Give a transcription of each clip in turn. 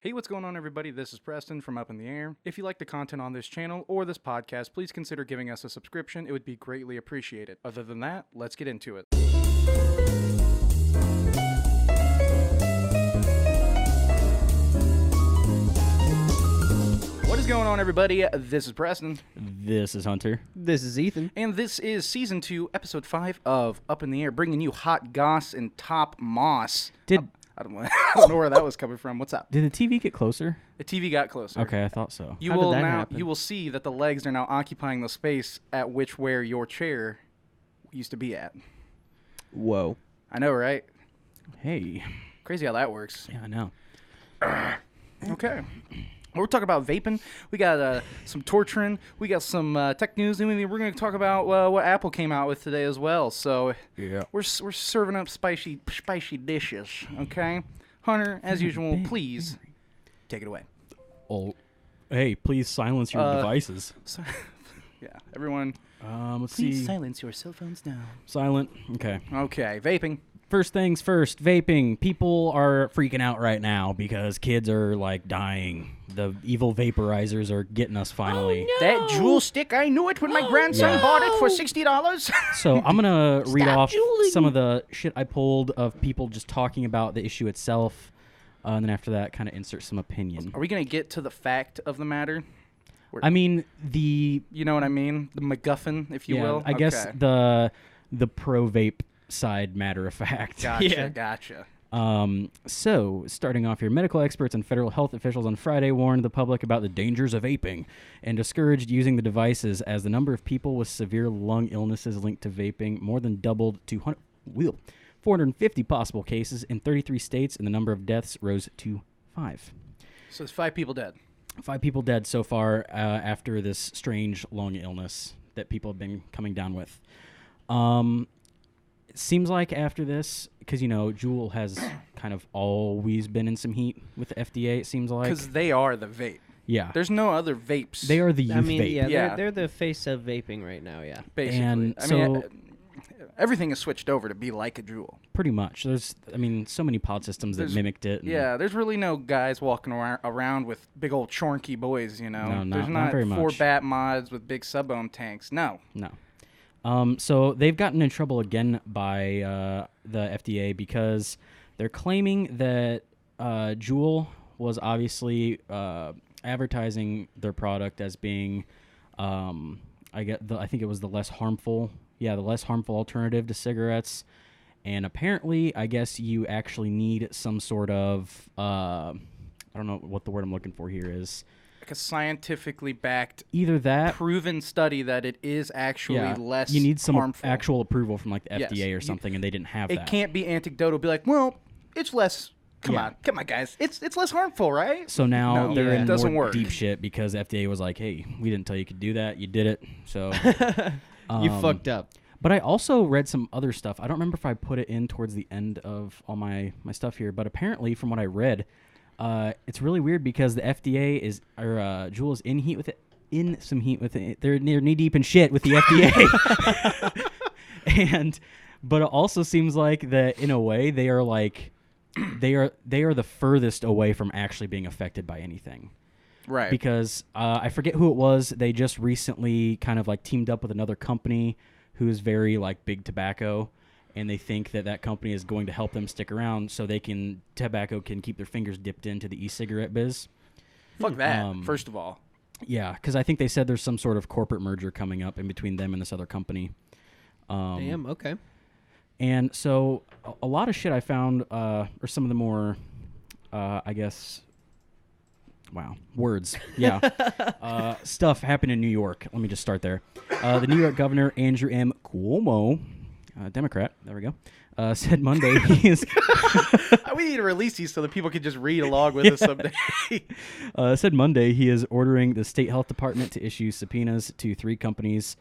Hey, what's going on, everybody? This is Preston from Up in the Air. If you like the content on this channel or this podcast, please consider giving us a subscription. It would be greatly appreciated. Other than that, let's get into it. What is going on, everybody? This is Preston. This is Hunter. This is Ethan. And this is Season 2, Episode 5 of Up in the Air, bringing you hot goss and top moss. I don't know where that was coming from. What's up? Did the TV get closer? The TV got closer. Okay, I thought so. You How will did that now happen? you will see that the legs are now occupying the space at which where your chair used to be at. Whoa. I know, right? Hey. Crazy how that works. Yeah, I know. Okay. Well, we're talking about vaping. We got some torturing. We got some tech news, and we're going to talk about what Apple came out with today as well. So Yeah. we're serving up spicy dishes. Okay, Hunter, as usual, please take it away. Oh, hey, please silence your devices. So, yeah, everyone, Let's please see. silence your cell phones now. Silent. Okay. Okay, vaping. First things first, vaping. People are freaking out right now because kids are, like, dying. The evil vaporizers are getting us finally. Oh, no. That jewel stick, I knew it when my grandson bought it for $60. So I'm going to read Stop off jeweling. some of the shit I pulled of people just talking about the issue itself. And then after that, kind of insert some opinion. Are we going to get to the fact of the matter? I mean, the... You know what I mean? The MacGuffin, if you will? I guess Okay. the pro-vape side, matter of fact. Gotcha, Yeah. gotcha. So, starting off here, medical experts and federal health officials on Friday warned the public about the dangers of vaping and discouraged using the devices as the number of people with severe lung illnesses linked to vaping more than doubled to 450 possible cases in 33 states, and the number of deaths rose to 5. So there's 5 people dead. 5 people dead so far after this strange lung illness that people have been coming down with. It seems like after this, because, you know, Juul has kind of always been in some heat with the FDA, it seems like. Because they are the vape. Yeah. There's no other vapes. They are the youth I mean, vape. yeah, Yeah. They're the face of vaping right now, yeah. basically. And I mean, so- everything is switched over to be like a Juul. Pretty much. There's, I mean, so many pod systems that There's- mimicked it. and- Yeah, there's really no guys walking around with big old chorky boys, you know. No, there's not very 4 much. bat mods with big sub-ohm tanks. No. No. So they've gotten in trouble again by the FDA because they're claiming that Juul was obviously advertising their product as being, I think it was the less harmful alternative to cigarettes. And apparently, I guess you actually need some sort of, I don't know what the word I'm looking for here is. Like a scientifically backed, Either that, proven study that it is actually less you need some harmful. actual approval from like the Yes. FDA or something, and they didn't have It that. can't be anecdotal. Be like, well, it's less. Come on, guys. It's less harmful, right? So now No, they're it in doesn't more work. deep shit because the FDA was like, "Hey, we didn't tell you could do that. You did it." So, You fucked up. But I also read some other stuff. I don't remember if I put it in towards the end of all my stuff here, but apparently, from what I read, it's really weird because the FDA Juul is in some heat with it. They're knee deep in shit with the FDA, but it also seems like that in a way they are like they are the furthest away from actually being affected by anything. Right. Because I forget who it was. They just recently kind of like teamed up with another company who's very like big tobacco, and they think that company is going to help them stick around so tobacco can keep their fingers dipped into the e-cigarette biz. Fuck that. First of all. Yeah, because I think they said there's some sort of corporate merger coming up in between them and this other company. Damn, okay. And so a lot of shit I found are some of the more, I guess, words. Yeah. Stuff happened in New York. Let me just start there. The New York governor, Andrew M. Cuomo, Democrat, there we go, said Monday he is... We need to release these so that people can just read along with us someday. Said Monday he is ordering the state health department to issue subpoenas to 3 companies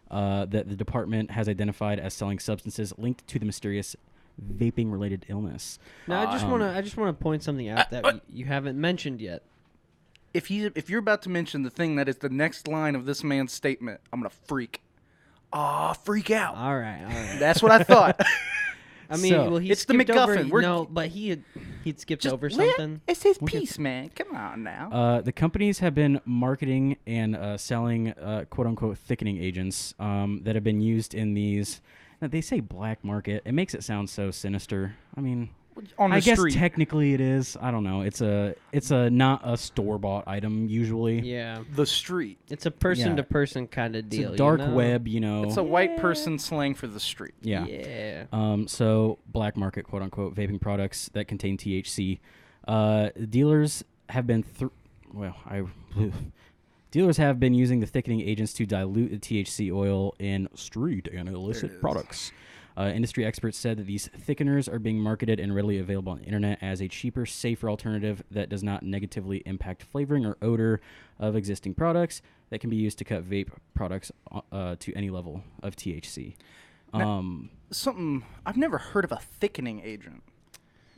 that the department has identified as selling substances linked to the mysterious vaping-related illness. Now, I just want to point something out that you haven't mentioned yet. If you're about to mention the thing that is the next line of this man's statement, I'm gonna freak out. All right. That's what I thought. I mean, So, well, he it's the skipped over. MacGuffin. We're- No, but he'd skipped Just over let- something. It's his We'll get piece, man. Come on now. The companies have been marketing and selling quote-unquote thickening agents that have been used in these. Now, they say black market. It makes it sound so sinister. I mean, On the I guess street. technically it is. I don't know. It's a not a store-bought item usually. Yeah, The street. it's a person-to-person kind of It's deal. a dark you know? web, you know. It's a white person slang for the street. yeah. Yeah. So black market, quote unquote, vaping products that contain THC. Dealers have been dealers have been using the thickening agents to dilute the THC oil in street and illicit products. Industry experts said that these thickeners are being marketed and readily available on the internet as a cheaper, safer alternative that does not negatively impact flavoring or odor of existing products that can be used to cut vape products to any level of THC. Something I've never heard of a thickening agent.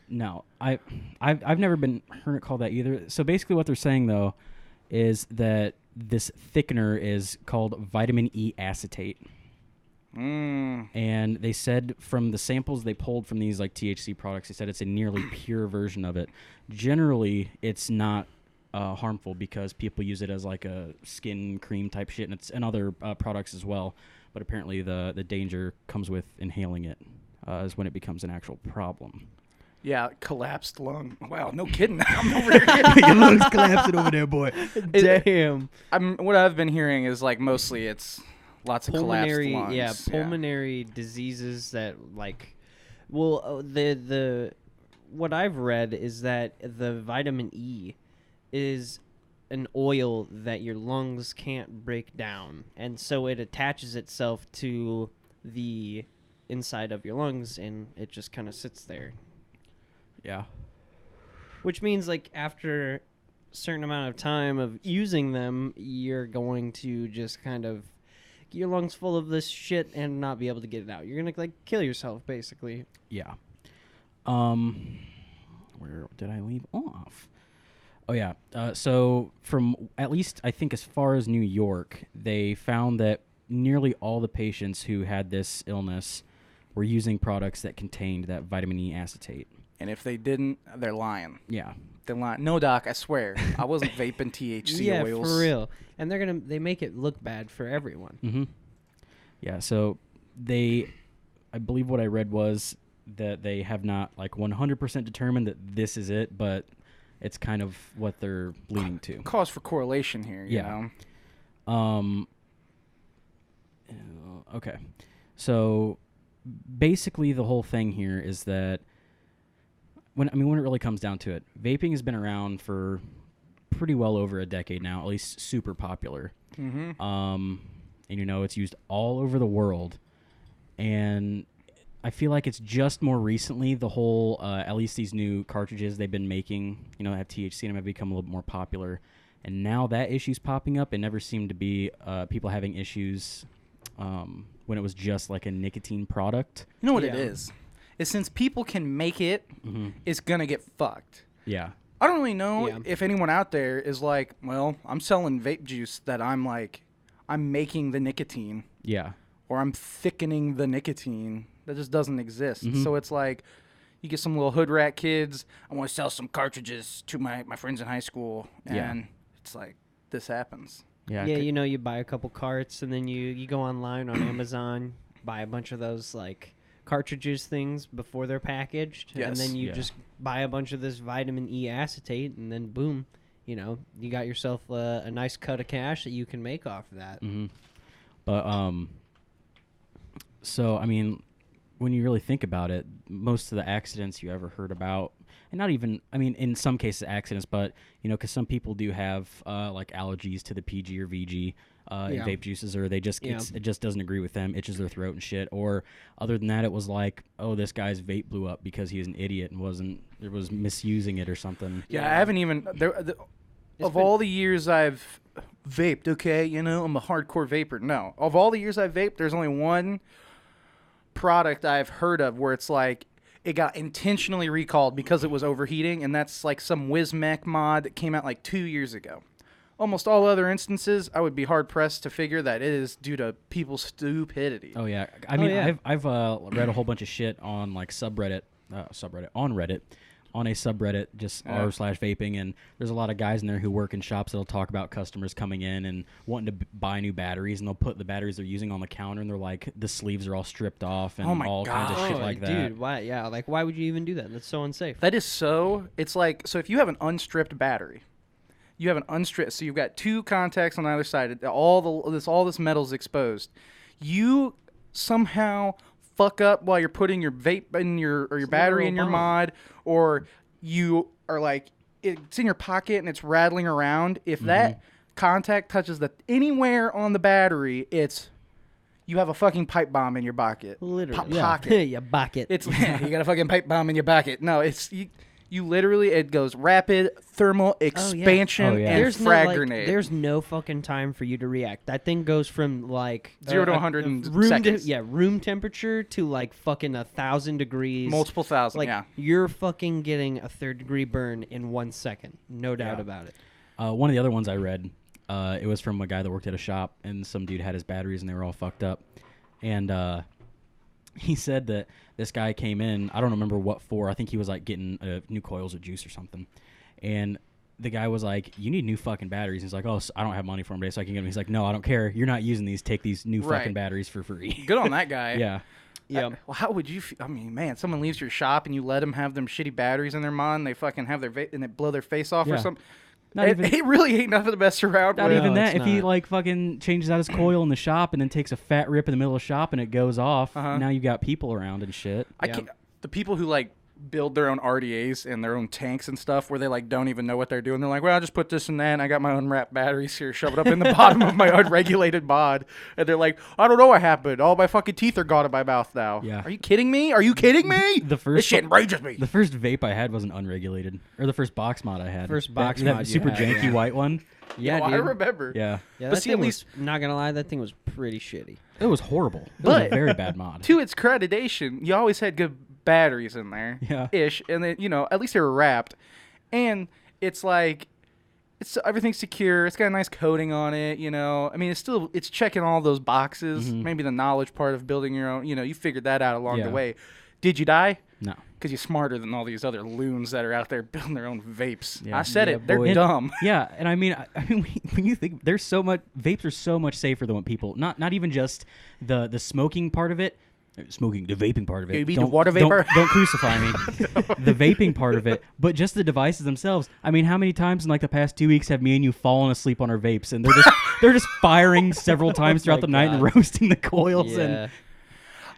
No, I've never been heard it called that either. So basically, what they're saying though is that this thickener is called vitamin E acetate, and they said from the samples they pulled from these like THC products, they said it's a nearly pure version of it. Generally, it's not harmful because people use it as like a skin cream type shit, and it's in other products as well. But apparently, the danger comes with inhaling it, is when it becomes an actual problem. Yeah, collapsed lung. Wow, no kidding. I'm over here. Your lungs collapsing over there, boy. Damn. What I've been hearing is like mostly it's lots of Pulmonary, collapsed lungs. yeah, pulmonary diseases that like, well, the what I've read is that the vitamin E is an oil that your lungs can't break down, and so it attaches itself to the inside of your lungs, and it just kind of sits there. Yeah. Which means, like, after a certain amount of time of using them, you're going to just kind of get your lungs full of this shit and not be able to get it out. You're going to, like, kill yourself, basically. Yeah. Where did I leave off? Oh, yeah. So from at least, I think, as far as New York, they found that nearly all the patients who had this illness were using products that contained that vitamin E acetate. And if they didn't, they're lying. Yeah. They're lying. No, doc, I swear, I wasn't vaping THC oils. For real. And they make it look bad for everyone. Mm-hmm. Yeah, so I believe what I read was that they have not, like, 100% determined that this is it, but it's kind of what they're leaning to. Cause for correlation here, you know? Okay. So basically the whole thing here is that when it really comes down to it, vaping has been around for pretty well over a decade now, at least super popular. Mm-hmm. And you know, it's used all over the world. And I feel like it's just more recently the whole, at least these new cartridges they've been making, you know, have THC in them, have become a little bit more popular. And now that issue's popping up. It never seemed to be people having issues when it was just like a nicotine product. You know what it is since people can make it, it's going to get fucked. Yeah. I don't really know if anyone out there is like, well, I'm selling vape juice that I'm making the nicotine. Yeah. Or I'm thickening the nicotine. That just doesn't exist. So it's like you get some little hood rat kids. I want to sell some cartridges to my friends in high school. And it's like this happens. Yeah. Yeah, you know, you buy a couple carts and then you go online on Amazon, buy a bunch of those like cartridges things before they're packaged, and then you just buy a bunch of this vitamin E acetate, and then boom, you know, you got yourself a nice cut of cash that you can make off of that. But so I mean, when you really think about it, most of the accidents you ever heard about, and not even, I mean, in some cases accidents, but you know, because some people do have like allergies to the PG or VG in vape juices, or they just it just doesn't agree with them, itches their throat and shit. Or other than that, it was like, oh, this guy's vape blew up because he was an idiot and was misusing it or something. Yeah, I haven't even of all the years I've vaped, okay, you know, I'm a hardcore vapor. No, of all the years I've vaped, there's only one product I've heard of where it's like it got intentionally recalled because it was overheating, and that's like some WizMech mod that came out like 2 years ago. almost all other instances, I would be hard pressed to figure that it is due to people's stupidity. Oh yeah, I mean, yeah. I've read a whole bunch of shit on like subreddit on Reddit, on a subreddit just r/vaping, and there's a lot of guys in there who work in shops that'll talk about customers coming in and wanting to buy new batteries, and they'll put the batteries they're using on the counter, and they're like, the sleeves are all stripped off and all kinds of shit like that. Dude, why? Yeah, like why would you even do that? That's so unsafe. That is so. It's like, so if you have an unstripped battery, you have an unstripped. So you've got two contacts on either side. All this metal's exposed. You somehow fuck up while you're putting your vape in your battery in your mod, or you are like, it's in your pocket and it's rattling around. If that contact touches anywhere on the battery, you have a fucking pipe bomb in your pocket. Literally, pocket. Your bucket. It's you got a fucking pipe bomb in your pocket. No, it's you literally, it goes rapid thermal expansion and there's frag no, grenade. There's no fucking time for you to react. That thing goes from like 0 to 100 in room seconds. room temperature to like fucking 1,000 degrees. Multiple thousand, like, yeah. You're fucking getting a 3rd-degree burn in 1 second. No doubt about it. One of the other ones I read, it was from a guy that worked at a shop, and some dude had his batteries and they were all fucked up, and he said that this guy came in, I don't remember what for, I think he was like getting new coils of juice or something, and the guy was like, you need new fucking batteries. He's like, oh, I don't have money for them today, so I can get them. He's like, no, I don't care, you're not using these, take these new fucking batteries for free. Good on that guy. Yeah. Yeah. Well, how would you I mean, man, someone leaves your shop and you let them have them shitty batteries in their mod, and they fucking have their and they blow their face off or something. It really ain't nothing to mess around with. Not even that. If he like fucking changes out his coil in the shop and then takes a fat rip in the middle of the shop and it goes off, now you've got people around and shit. I can't, the people who like build their own RDAs and their own tanks and stuff where they like don't even know what they're doing. They're like, well, I'll just put this and that, and I got my unwrapped batteries here, shove it up in the bottom of my unregulated mod. And they're like, I don't know what happened. All my fucking teeth are gone in my mouth now. Yeah. Are you kidding me? Are you kidding me? This shit enrages me. The first vape I had wasn't unregulated. Or the first box mod I had. First box that mod you super had, janky white one. Yeah, I dude. remember. Yeah. Yeah, But that see, thing at least, not gonna lie, that thing was pretty shitty. It was horrible. It was a But- very bad mod. to its accreditation, you always had good batteries in there. Yeah. Ish. And then, at least they were wrapped. And it's like, everything's secure. It's got a nice coating on it, I mean, it's checking all those boxes. Maybe the knowledge part of building your own, you figured that out along the way. Did you die? No. Because you're smarter than all these other loons that are out there building their own vapes. Yeah. I said Yeah, it. They're boy. dumb. Yeah, and I mean, when you think there's so much, vapes are so much safer than what people. Not even just the smoking part of it. The vaping part of it. You mean the water vapor? Don't crucify me. The vaping part of it, but just the devices themselves. I mean, how many times in like the past 2 weeks have me and you fallen asleep on our vapes, and they're just firing several times throughout the night and roasting the coils and.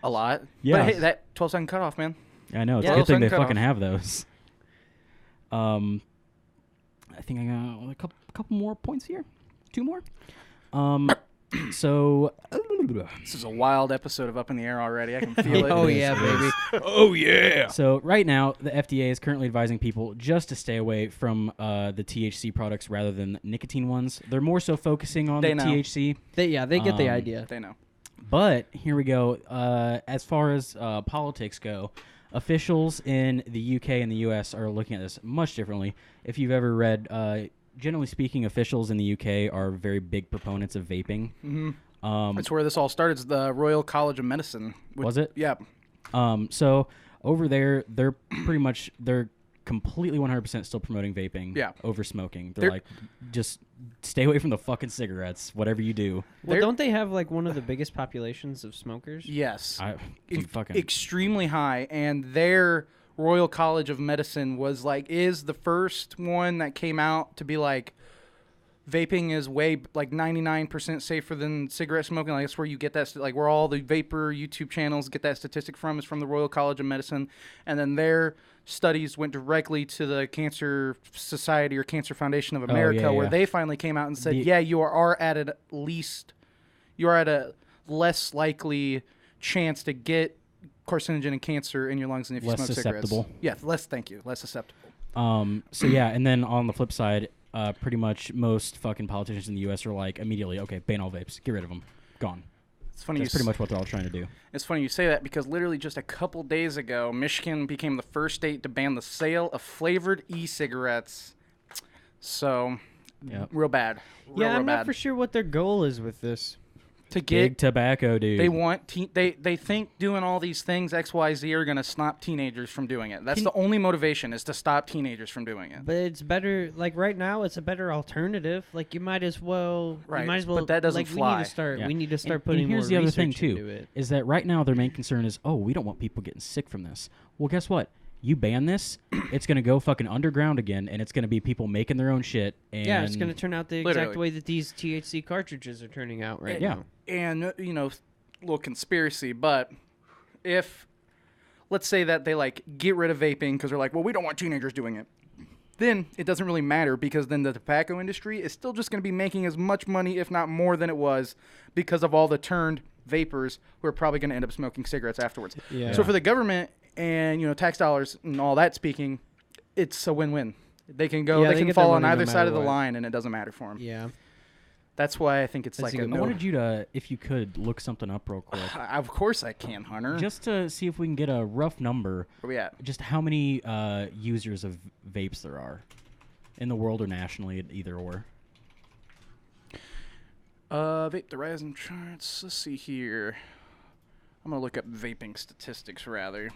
A lot. Yeah. But hey, that 12-second cutoff, man. I know, it's Yeah, a good thing they cut fucking off. have those. I think I got a couple more points here. 2 more. So This is a wild episode of Up in the Air already. I can feel it. Oh yeah, baby. Oh, yeah. So right now, the FDA is currently advising people just to stay away from the THC products rather than nicotine ones. They're more so focusing on the know. THC. They get the idea. They know. But here we go. As far as politics go, officials in the UK and the US are looking at this much differently. If you've ever read, generally speaking, officials in the UK are very big proponents of vaping. Mm-hmm. That's where this all started. It's the Royal College of Medicine. Was it? Yeah. So over there, they're completely 100% still promoting vaping over smoking. They're like, just stay away from the fucking cigarettes, whatever you do. Well, don't they have like one of the biggest populations of smokers? Yes. Fucking Extremely high. And their Royal College of Medicine is the first one that came out to be like, vaping is way 99% safer than cigarette smoking. Like that's where you get that, where all the vapor YouTube channels get that statistic from, is from the Royal College of Medicine. And then their studies went directly to the Cancer Society or Cancer Foundation of America, where they finally came out and said, you are at a less likely chance to get carcinogen and cancer in your lungs than if you Less smoke susceptible. cigarettes. Yeah, less susceptible. So yeah, and then on the flip side, pretty much most fucking politicians in the U.S. are like, immediately, okay, ban all vapes, get rid of them, gone. It's funny. That's pretty much what they're all trying to do. It's funny you say that because literally just a couple days ago, Michigan became the first state to ban the sale of flavored e-cigarettes. So, Yep. real bad. Real, I'm bad. not for sure what their goal is with this. To Big get tobacco, dude. they want they think doing all these things XYZ are going to stop teenagers from doing it. That's the only motivation is to stop teenagers from doing it. But it's better. Like right now, it's a better alternative. Like you might as well. Right, You might as well. but that doesn't like, fly. We need to start. Yeah. We need to start and putting here's more the other thing research too, into it. is that right now their main concern is, oh, we don't want people getting sick from this. Well, guess what? You ban this, it's gonna go fucking underground again, and it's gonna be people making their own shit. And Yeah, it's gonna turn out the exact Literally. way that these THC cartridges are turning out right Yeah. now. And little conspiracy, but if let's say that they like get rid of vaping because they're like, well, we don't want teenagers doing it, then it doesn't really matter because then the tobacco industry is still just going to be making as much money, if not more, than it was because of all the turned vapors who are probably going to end up smoking cigarettes afterwards. Yeah. So for the government and tax dollars and all that speaking, it's a win-win. They can go, Yeah, they they can get their fall on money no either side matter of the what. line, and it doesn't matter for them. Yeah. That's why I think it's That's like a a good I no. wanted you to, if you could, look something up real quick, Of course I can, Hunter. just to see if we can get a rough number. Where we at? Just how many users of vapes there are in the world or nationally, either or. Vape the rising charts. Let's see here. I'm gonna look up vaping statistics rather.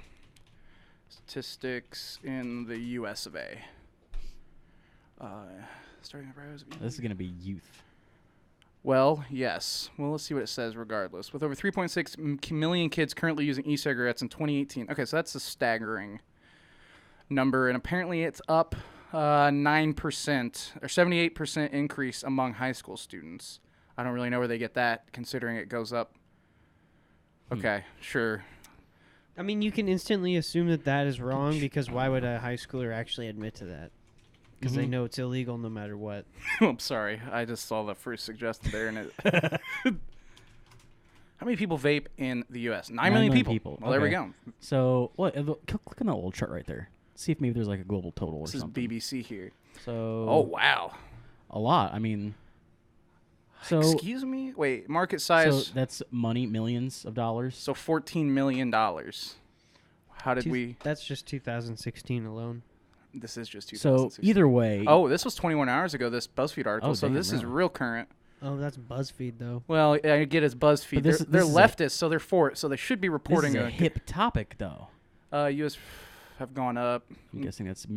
Statistics in the U.S. of A. Starting to rise. This is gonna be youth. Well, yes. Well, let's see what it says regardless. With over 3.6 million kids currently using e-cigarettes in 2018. Okay, so that's a staggering number, and apparently it's up 9% or 78% increase among high school students. I don't really know where they get that, considering it goes up. Okay, sure. I mean, you can instantly assume that that is wrong because why would a high schooler actually admit to that? Because they know it's illegal no matter what. I'm sorry. I just saw the first suggestion there, and it. How many people vape in the U.S.? 9 million people. Well, there we Okay. go. So what? Click on that little chart right there. See if maybe there's like a global total or This is something. BBC here. So Oh, wow. a lot. I mean, so Excuse me? Wait, market size. so that's money, millions of dollars. So $14 million. How did we? That's just 2016 alone. This is just So 2016. either way, Oh, this was 21 hours ago, this BuzzFeed article. Oh, so damn, this is really? real current. Oh, that's BuzzFeed though. Well, I get it's BuzzFeed. But They're, this- they're this is a- leftists, so they're for it. So they should be this reporting is a hip topic, though. U.S. have gone up. I'm guessing that's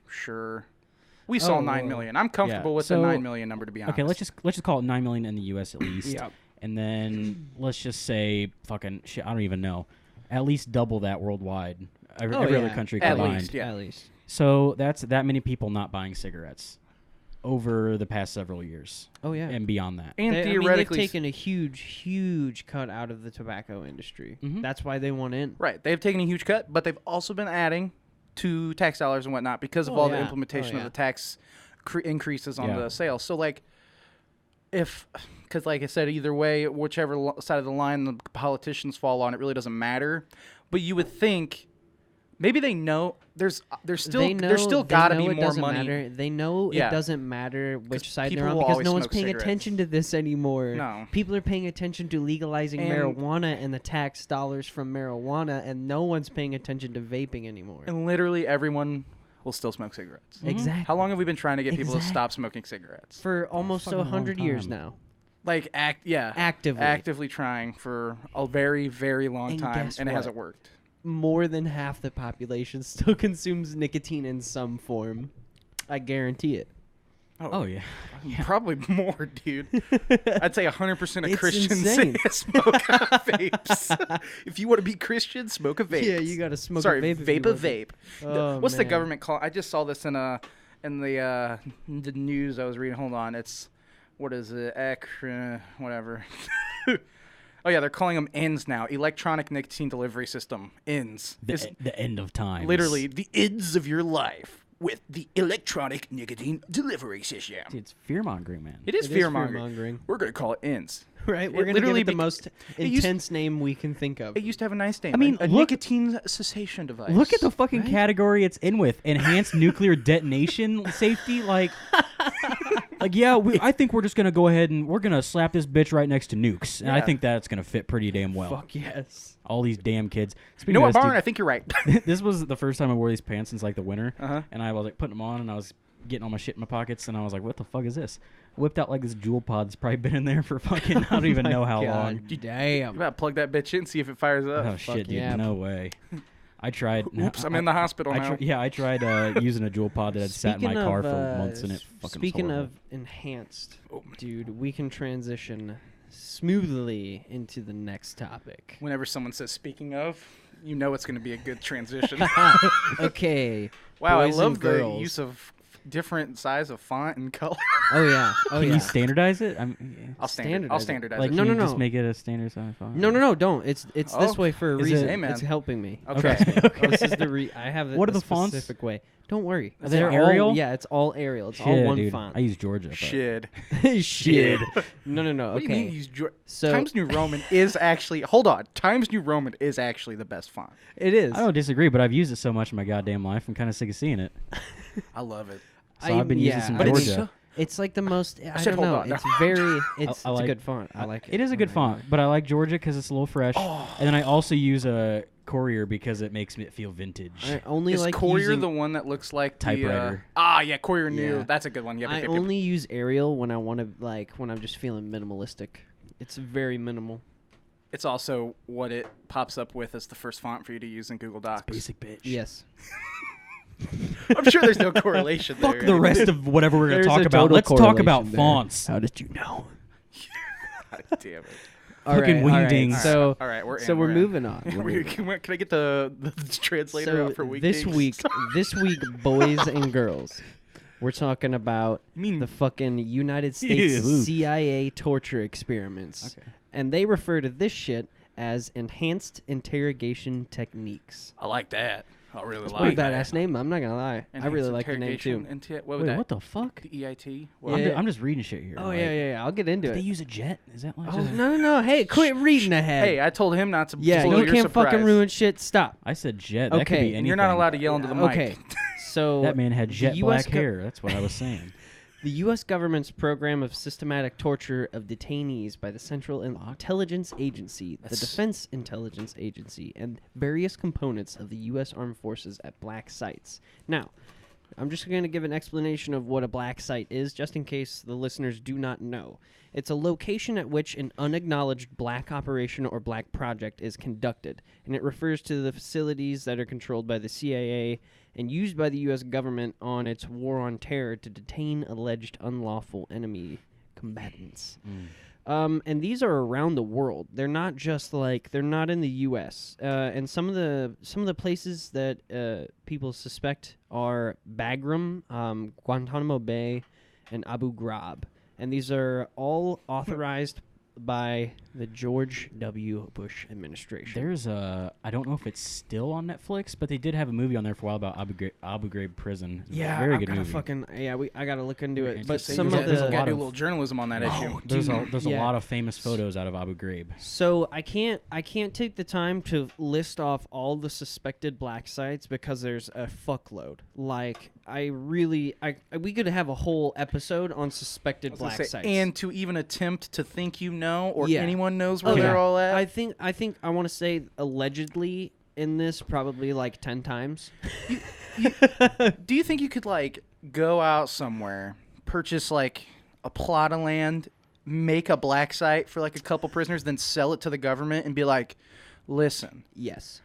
Sure. We saw Oh, 9 whoa. million. I'm comfortable Yeah, with so- the 9 million number, to be honest. okay. Let's just call it 9 million in the U.S. at least. Yeah. And then let's just say fucking shit. I don't even know. At least double that worldwide. Every Oh, other yeah. country At combined. least, yeah. At least. So that's that many people not buying cigarettes over the past several years Oh yeah. and beyond that. And They- theoretically, they've taken a huge cut out of the tobacco industry. Mhm. That's why they want in. right, they've taken a huge cut, but they've also been adding to tax dollars and whatnot because of Oh, all the yeah. implementation Oh, of yeah. the tax increases on Yeah. the sales. So, like, because like I said, either way, whichever side of the line the politicians fall on, it really doesn't matter. But you would think maybe they know there's still got to be it more doesn't money. Matter. They know Yeah. it doesn't matter which side people they're on will because always no one's smoke paying cigarettes. attention to this anymore. No. People are paying attention to legalizing And- marijuana and the tax dollars from marijuana, and no one's paying attention to vaping anymore. And literally everyone will still smoke cigarettes. Exactly. How long have we been trying to get people to Exact- stop smoking cigarettes? For almost fucking long 100 years time. now. Like Actively. trying for a very, very long And time, guess and it what? hasn't worked. More than half the population still consumes nicotine in some form. I guarantee it. Oh yeah. Probably more, dude. I'd say 100% of It's Christians insane. smoke vapes. If you want to be Christian, smoke a vape. Yeah, you gotta smoke Sorry, a vape. if you vape a want to. vape. Oh, What's the man. government call? I just saw this in the news I was reading. Hold on, it's what is it? Whatever. Oh yeah, they're calling them ENDS now. Electronic Nicotine Delivery System. ENDS. It's The end of time. literally the ends of your life with the electronic nicotine delivery system. It's fear mongering, man. It is It is fear-mongering. fear-mongering. We're going to call it ENDS. Right? It We're gonna give literally it the bec- most it used- intense name we can think of. It used to have a nice name. I mean, a look- nicotine cessation device. Look at the fucking Right? category it's in with: enhanced nuclear detonation safety. Like yeah, I think we're just gonna go ahead and we're gonna slap this bitch right next to nukes, and I Yeah. think that's gonna fit pretty damn well. Fuck yes. All these damn kids. You Speaking know of what, this, Byron? I think you're right. this was the first time I wore these pants since like the winter, Uh-huh. and I was like putting them on, and I was getting all my shit in my pockets, and I was like, "What the fuck is this?" Whipped out like this jewel pod that's probably been in there for fucking I don't even know how long. Damn. You gotta plug that bitch in and see if it fires up. Oh shit, dude! yeah. No way. I tried. Oops, I'm in the hospital now. I tried using a jewel pod that had sat in my car for months, and it fucking. Speaking was of enhanced, dude, we can transition smoothly into the next topic. Whenever someone says "speaking of," you know it's going to be a good transition. Okay. Wow, boys I love and the girls. use of different size of font and color. Oh yeah. Oh Can yeah. you standardize it? I'll Standardize it. standardize Like, it. No, can no, you no. just make it a standard size font? No, don't. It's this Oh, way for a is it- reason. Hey, man. It's helping me. Okay. Okay. This is the I have it What are the the fonts? specific way. Don't worry. Are they They're Arial? All, yeah, it's all Arial. It's Shit, all one dude. font. I use Georgia. But Shit. Shit. No. What do you mean Okay. you use So Times New Roman is actually hold on. Times New Roman is actually the best font. it is. I don't disagree, but I've used it so much in my goddamn life. I'm kind of sick of seeing it. I love it. So I've been using yeah, some But it's Georgia. It's like the most. I said don't hold know. on. It's very. It's I a like- good font. I like it. It is a good Oh my font, God. but I like Georgia because it's a little fresh. Oh. And then I also use a Courier because it makes me feel vintage. I only Is like Courier using, the one that looks like Typewriter. yeah, Courier New. Yeah. That's a good one. Yep, I yep, yep, yep. only use Arial when I want to when I'm just feeling minimalistic. It's very minimal. It's also what it pops up with as the first font for you to use in Google Docs. Basic bitch. Yes. I'm sure there's no correlation there. Fuck the rest of whatever we're going to There's talk a about. total Let's talk about correlation there. fonts. How did you know? God damn it. Fucking wingdings. So All right, we're we're in. moving on. Can I get the translator out for weekdays? this week, boys and girls, we're talking about You mean the fucking United States Ew. CIA torture experiments, Okay. and they refer to this shit as enhanced interrogation techniques. I like that. I really It's a like pretty that. badass name. I'm not gonna lie. I really Enhanced like the name too. interrogation what was Wait, that? what the fuck? The EIT? Yeah. I'm just reading shit here. Oh like, yeah. I'll get into Did they it. use a jet? Is that like Oh no. Hey, quit reading ahead. Hey, I told him not to. yeah, blow you your can't surprise. fucking ruin shit. Stop. I said jet. That could Okay, be and anything. You're not allowed to yell into the mic. Okay. So That man had jet US black hair. That's what I was saying. The U.S. government's program of systematic torture of detainees by the Central Intelligence Agency, the Defense Intelligence Agency, and various components of the U.S. Armed Forces at black sites. Now, I'm just going to give an explanation of what a black site is, just in case the listeners do not know. It's a location at which an unacknowledged black operation or black project is conducted, and it refers to the facilities that are controlled by the CIA and used by the U.S. government on its war on terror to detain alleged unlawful enemy combatants. And these are around the world. They're not just they're not in the U.S. And some of the places that people suspect are Bagram, Guantanamo Bay, and Abu Ghraib. And these are all authorized by the George W. Bush administration. There's I don't know if it's still on Netflix, but they did have a movie on there for a while about Abu Ghraib prison. It's a very good movie. I gotta look into it. It's But just- some there's of a- there's the a Gotta lot do a of- little journalism on that issue. There's a Yeah. lot of famous photos out of Abu Ghraib. So I can't take the time to list off all the suspected black sites because there's a fuckload. Like we could have a whole episode on suspected I was gonna black say, sites. and to even attempt to think you know or Yeah. anyone knows where Okay. they're all at. I think I want to say allegedly in this probably like 10 times. Do you think you could go out somewhere, purchase a plot of land, make a black site for a couple prisoners, then sell it to the government and be like, listen, Yes.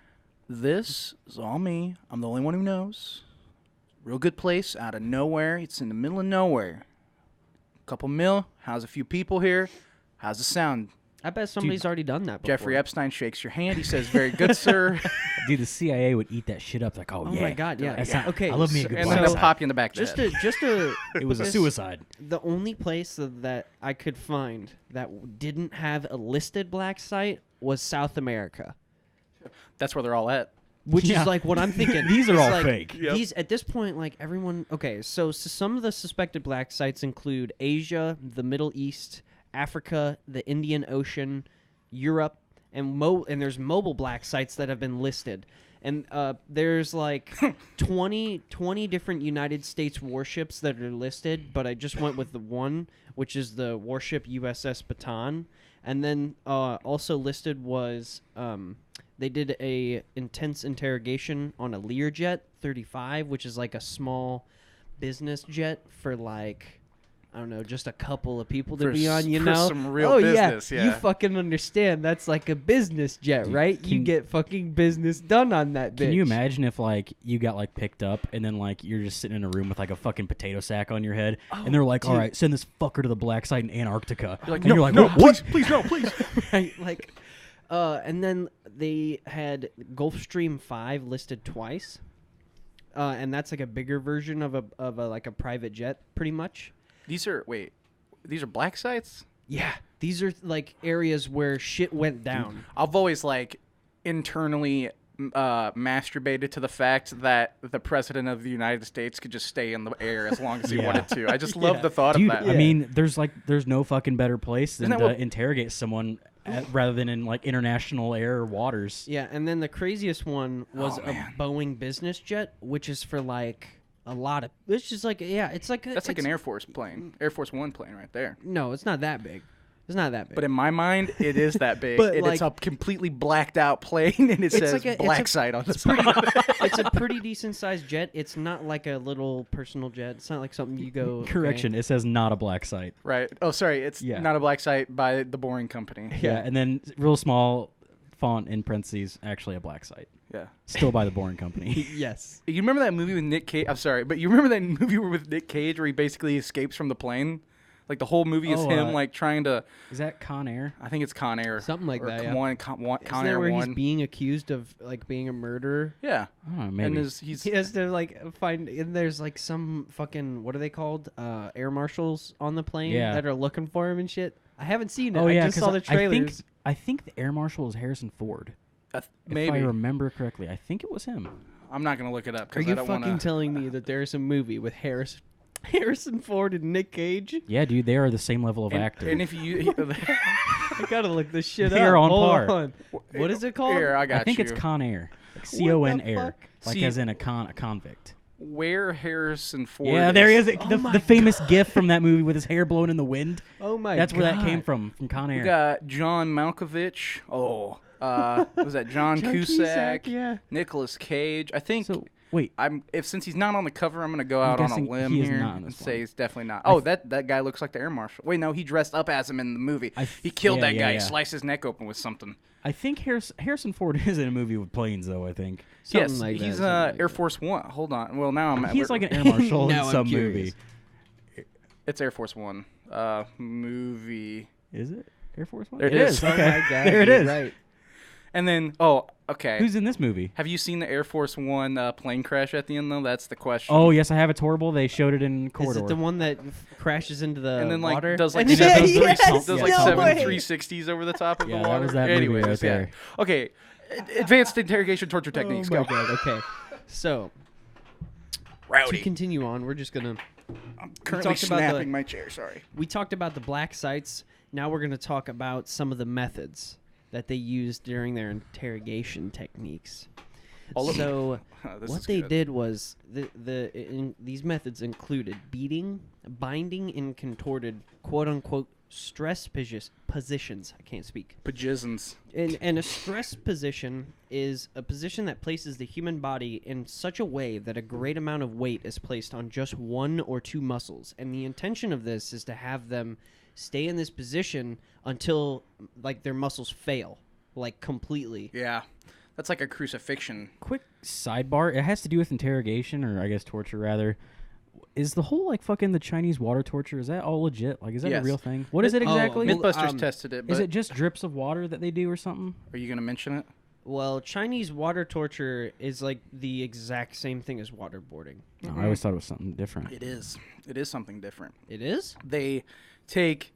this is all me. I'm the only one who knows. Real good place out of nowhere. It's in the middle of nowhere. Couple mil. How's a few people here? How's the sound? I bet somebody's already done that before. Jeffrey Epstein shakes your hand. He says, very good, sir. Dude, the CIA would eat that shit up. Like, oh, Oh yeah. my god, yeah. That's not- Okay. I love me a good And black then they'll site. pop you in the back of the head. just to It was a this- suicide. The only place that I could find that didn't have a listed black site was South America, That's where they're all at. which Yeah. is what I'm thinking. These are It's all fake. Yep. These at this point, everyone. Okay, so some of the suspected black sites include Asia, the Middle East, Africa, the Indian Ocean, Europe, and there's mobile black sites that have been listed. And there's 20 different United States warships that are listed, but I just went with the one, which is the warship USS Bataan. And then also listed was they did a intense interrogation on a Learjet 35, which is a small business jet for like, I don't know, just a couple of people to For be s- on, you for know? some real oh, business, You yeah. fucking understand. That's like a business jet, Dude, right? You can- get fucking business done on that bitch. Can you imagine if like you got like picked up and then like you're just sitting in a room with like a fucking potato sack on your head and they're like, all right, send this fucker to the black site in Antarctica. You're like, and you're like, no, what? please, no, please. Right? Like, and then they had Gulfstream 5 listed twice. And that's like a bigger version of a like a private jet, pretty much. These are black sites? Yeah, these are like areas where shit went down. I've always like internally masturbated to the fact that the president of the United States could just stay in the air as long as he Yeah. wanted to. I just love the thought Dude, of that. I mean, there's no fucking better place than Isn't to that what- interrogate someone rather than in like international air waters. Yeah, and then the craziest one was Oh, a man. Boeing business jet, which is for like a lot of. It's just like it's like That's like it's, an Air Force plane, Air Force One plane right there. No, it's not that big. It's not that big. But in my mind, it is that big. But, It's like- a completely blacked out plane, and it says like black site on the side. it's a pretty decent sized jet. It's not like a little personal jet. It's not like something you go. okay. Correction, it says not a black site. Right. Oh, sorry. It's Yeah. not a black site by the Boring Company. Yeah, and then real small font in parentheses, actually a black site. Yeah. Still by the Boring Company. Yes. You remember that movie with Nick Cage? I'm sorry, but you remember that movie with Nick Cage where he basically escapes from the plane? Like the whole movie is Oh, him like trying to. Is that Con Air? I think it's Con Air. Something like or that, yeah. Con Isn't that Air where 1. he's being accused of like being a murderer? Yeah. Oh, And maybe. he's He has to like find. And there's like some fucking what are they called? Air marshals on the plane Yeah. that are looking for him and shit. I haven't seen it. Oh I yeah, just saw the trailers. I think the air marshal is Harrison Ford. If I maybe. remember correctly, I think it was him. I'm not gonna look it up Are because I you don't fucking want to. telling me that there's a movie with Harrison Ford and Nick Cage? Yeah, dude, they are the same level of actor. And if you, I gotta look this shit They up. are on Hold par. on. What is it called? Here, I got I think you. it's Con Air, like C-O-N the Air, fuck? like See- as in a convict. Where Harrison Ford. Yeah, there he is. Oh The, my the famous GIF from that movie with his hair blowing in the wind. Oh my That's god. where that came from Con We Air. got John Malkovich. Oh, was that John Cusack? Yeah. Nicolas Cage. I think. So wait, Since he's not on the cover, I'm gonna go I'm out on a guessing limb he is here not in and this say one. he's definitely not. Oh, that guy looks like the air marshal. Wait, no, he dressed up as him in the movie. He killed that guy. He sliced his neck open with something. I think Harrison Ford is in a movie with planes, though. I think Something yes, like that, he's something like Air that. Force One. Hold on. Well, now I'm. he's like an air marshal in Now I'm some curious. movie. It's Air Force One. Movie. Is it Air Force One? There it is. Oh Okay, my god. there it you're is. Right. And then, okay. Who's in this movie? Have you seen the Air Force One plane crash at the end though? That's the question. Oh yes, I have. It's horrible. They showed it in Corridor. Is it the one that crashes into the and then like water? does like And seven, then- yes, does like no seven way. 360s over the top of Yeah, the that water. was that movie Anyways, right yeah. there. Okay, advanced interrogation torture techniques. Oh my Go. god. Okay. So to Rowdy. continue on, we're just gonna. I'm currently talked about the- snapping my chair. Sorry. We talked about the black sites. Now we're gonna talk about some of the methods that they used during their interrogation techniques. All of So This what is they good. did was these methods included beating, binding in contorted quote unquote stress positions. I can't speak. Pajizzins. And a stress position is a position that places the human body in such a way that a great amount of weight is placed on just one or two muscles. And the intention of this is to have them stay in this position until like their muscles fail, like completely. Yeah, that's like a crucifixion. Quick sidebar. It has to do with interrogation, or I guess torture rather. Is the whole like fucking the Chinese water torture? Is that all legit? Like, is that Yes. a real thing? What is it Oh, exactly? well, Mythbusters tested it. But Is it just drips of water that they do, or something? Are you gonna mention it? Well, Chinese water torture is like the exact same thing as waterboarding. No, I always thought it was something different. It is. It is something different. It is? They take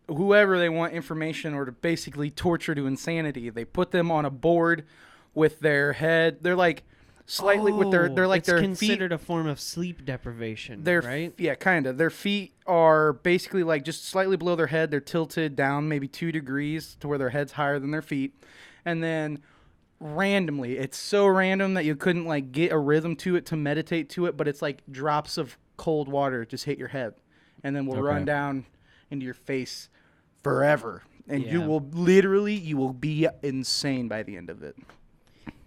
whoever they want information or to basically torture to insanity. They put them on a board with their head. They're like slightly with their. They're like it's their considered feet. a form of sleep deprivation, Their right? Yeah, kind of. Their feet are basically like just slightly below their head. They're tilted down maybe 2 degrees to where their head's higher than their feet, and then randomly, it's so random that you couldn't like get a rhythm to it to meditate to it, but it's like drops of cold water just hit your head, and then will run Okay. down into your face forever, and you Yeah. will literally you will be insane by the end of it.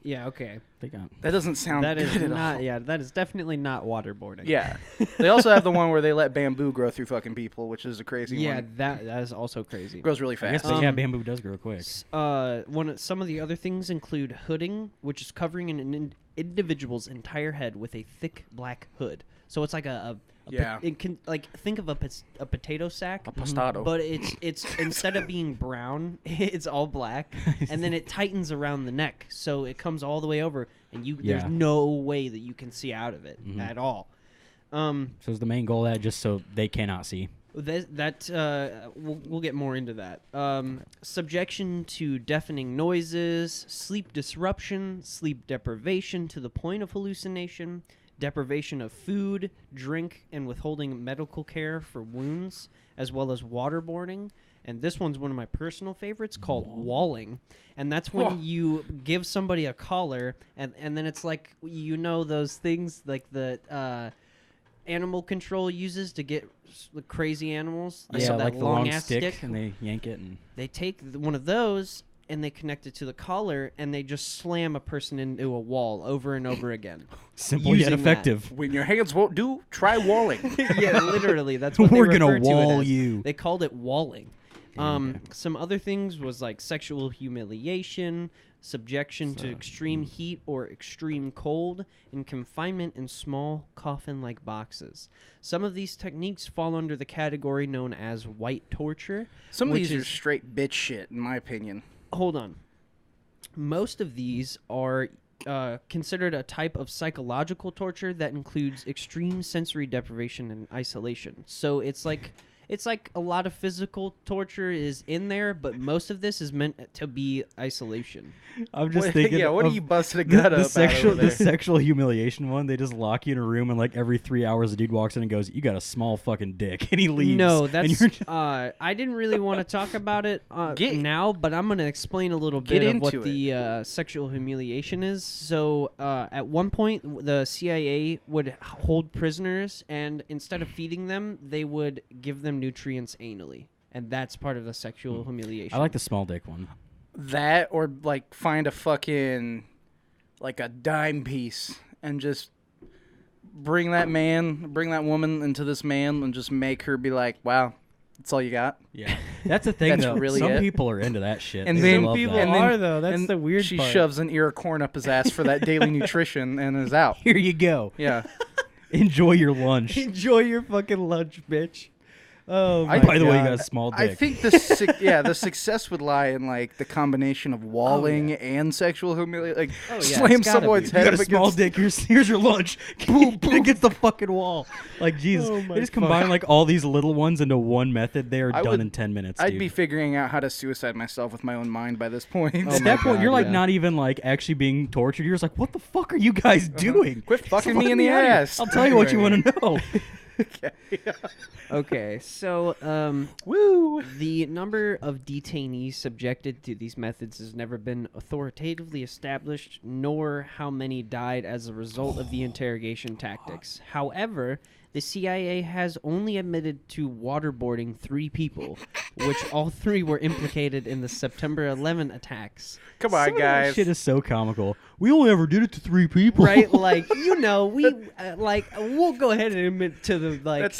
Yeah, okay. They got That doesn't sound That is good at not. all. Yeah, that is definitely not waterboarding. Yeah. They also have the one where they let bamboo grow through fucking people, which is a crazy Yeah, one. that is also crazy. Grows really I guess fast. bamboo does grow quick. Some of the other things include hooding, which is covering an individual's entire head with a thick black hood. So it's like it can, like, think of a potato sack, A tostado. but it's instead of being brown, it's all black, and then it tightens around the neck, so it comes all the way over, and there's no way that you can see out of it at all. So is the main goal that just so they cannot see? We'll get more into that. Subjection to deafening noises, sleep disruption, sleep deprivation to the point of hallucination, deprivation of food, drink, and withholding medical care for wounds, as well as waterboarding. And this one's one of my personal favorites, called walling. And that's when you give somebody a collar, and then it's like, those things like the animal control uses to get crazy animals. Yeah, that like the long ass stick, and they yank it. And they take one of those and they connect it to the collar, and they just slam a person into a wall over and over again. Simple yet using effective. When your hands won't do, try walling. Yeah, literally. That's what We're they gonna refer to wall it as. you. They called it walling. Okay. Some other things was like sexual humiliation, subjection to extreme heat or extreme cold, and confinement in small coffin-like boxes. Some of these techniques fall under the category known as white torture. Some of which these are is- straight bitch shit, in my opinion. Hold on. Most of these are considered a type of psychological torture that includes extreme sensory deprivation and isolation. So it's like a lot of physical torture is in there, but most of this is meant to be isolation. I'm just thinking. What are of you busting a gut the up sexual, over there? the sexual humiliation one? They just lock you in a room, and like every 3 hours, a dude walks in and goes, "You got a small fucking dick," and he leaves. No, And that's. you're just- I didn't really want to talk about it now, but I'm going to explain a little Get bit of what into the sexual humiliation is. So, at one point, the CIA would hold prisoners, and instead of feeding them, they would give them nutrients anally, and that's part of the sexual humiliation. I like the small dick one. That, or like find a fucking, like a dime piece and just bring that woman into this man and just make her be like, wow, that's all you got. Yeah, that's the thing. That's though. really Some it. people are into that shit. And They then love people that. and then- are, though. That's and the weird She part. shoves an ear of corn up his ass for that daily nutrition and is out. Here you go. Yeah. Enjoy your lunch. Enjoy your fucking lunch, bitch. Oh my By the way, you God. got a small dick. I think the success would lie in like the combination of walling and sexual humiliation. Like Oh, yeah, slam it's gotta someone's be. You head got up a small against. dick. Here's your lunch. Boom, boom. Against the fucking wall. Like, Jesus. Oh my They just combine like all these little ones into one method. They are I done would- in 10 minutes. I'd dude. be figuring out how to suicide myself with my own mind by this point. Oh At my that point, God, you're like yeah. not even like actually being tortured. You're just like, what the fuck are you guys doing? Quit fucking Fuck me in the outta here. ass. I'll tell you what you Anyway. want to know. Okay, so Woo! the number of detainees subjected to these methods has never been authoritatively established, nor how many died as a result of the interrogation tactics. However, the CIA has only admitted to waterboarding 3 people, which all 3 were implicated in the September 11 attacks. Come Some on, of that guys. shit is so comical. We only ever did it to 3 people. Right, like we'll go ahead and admit to the That's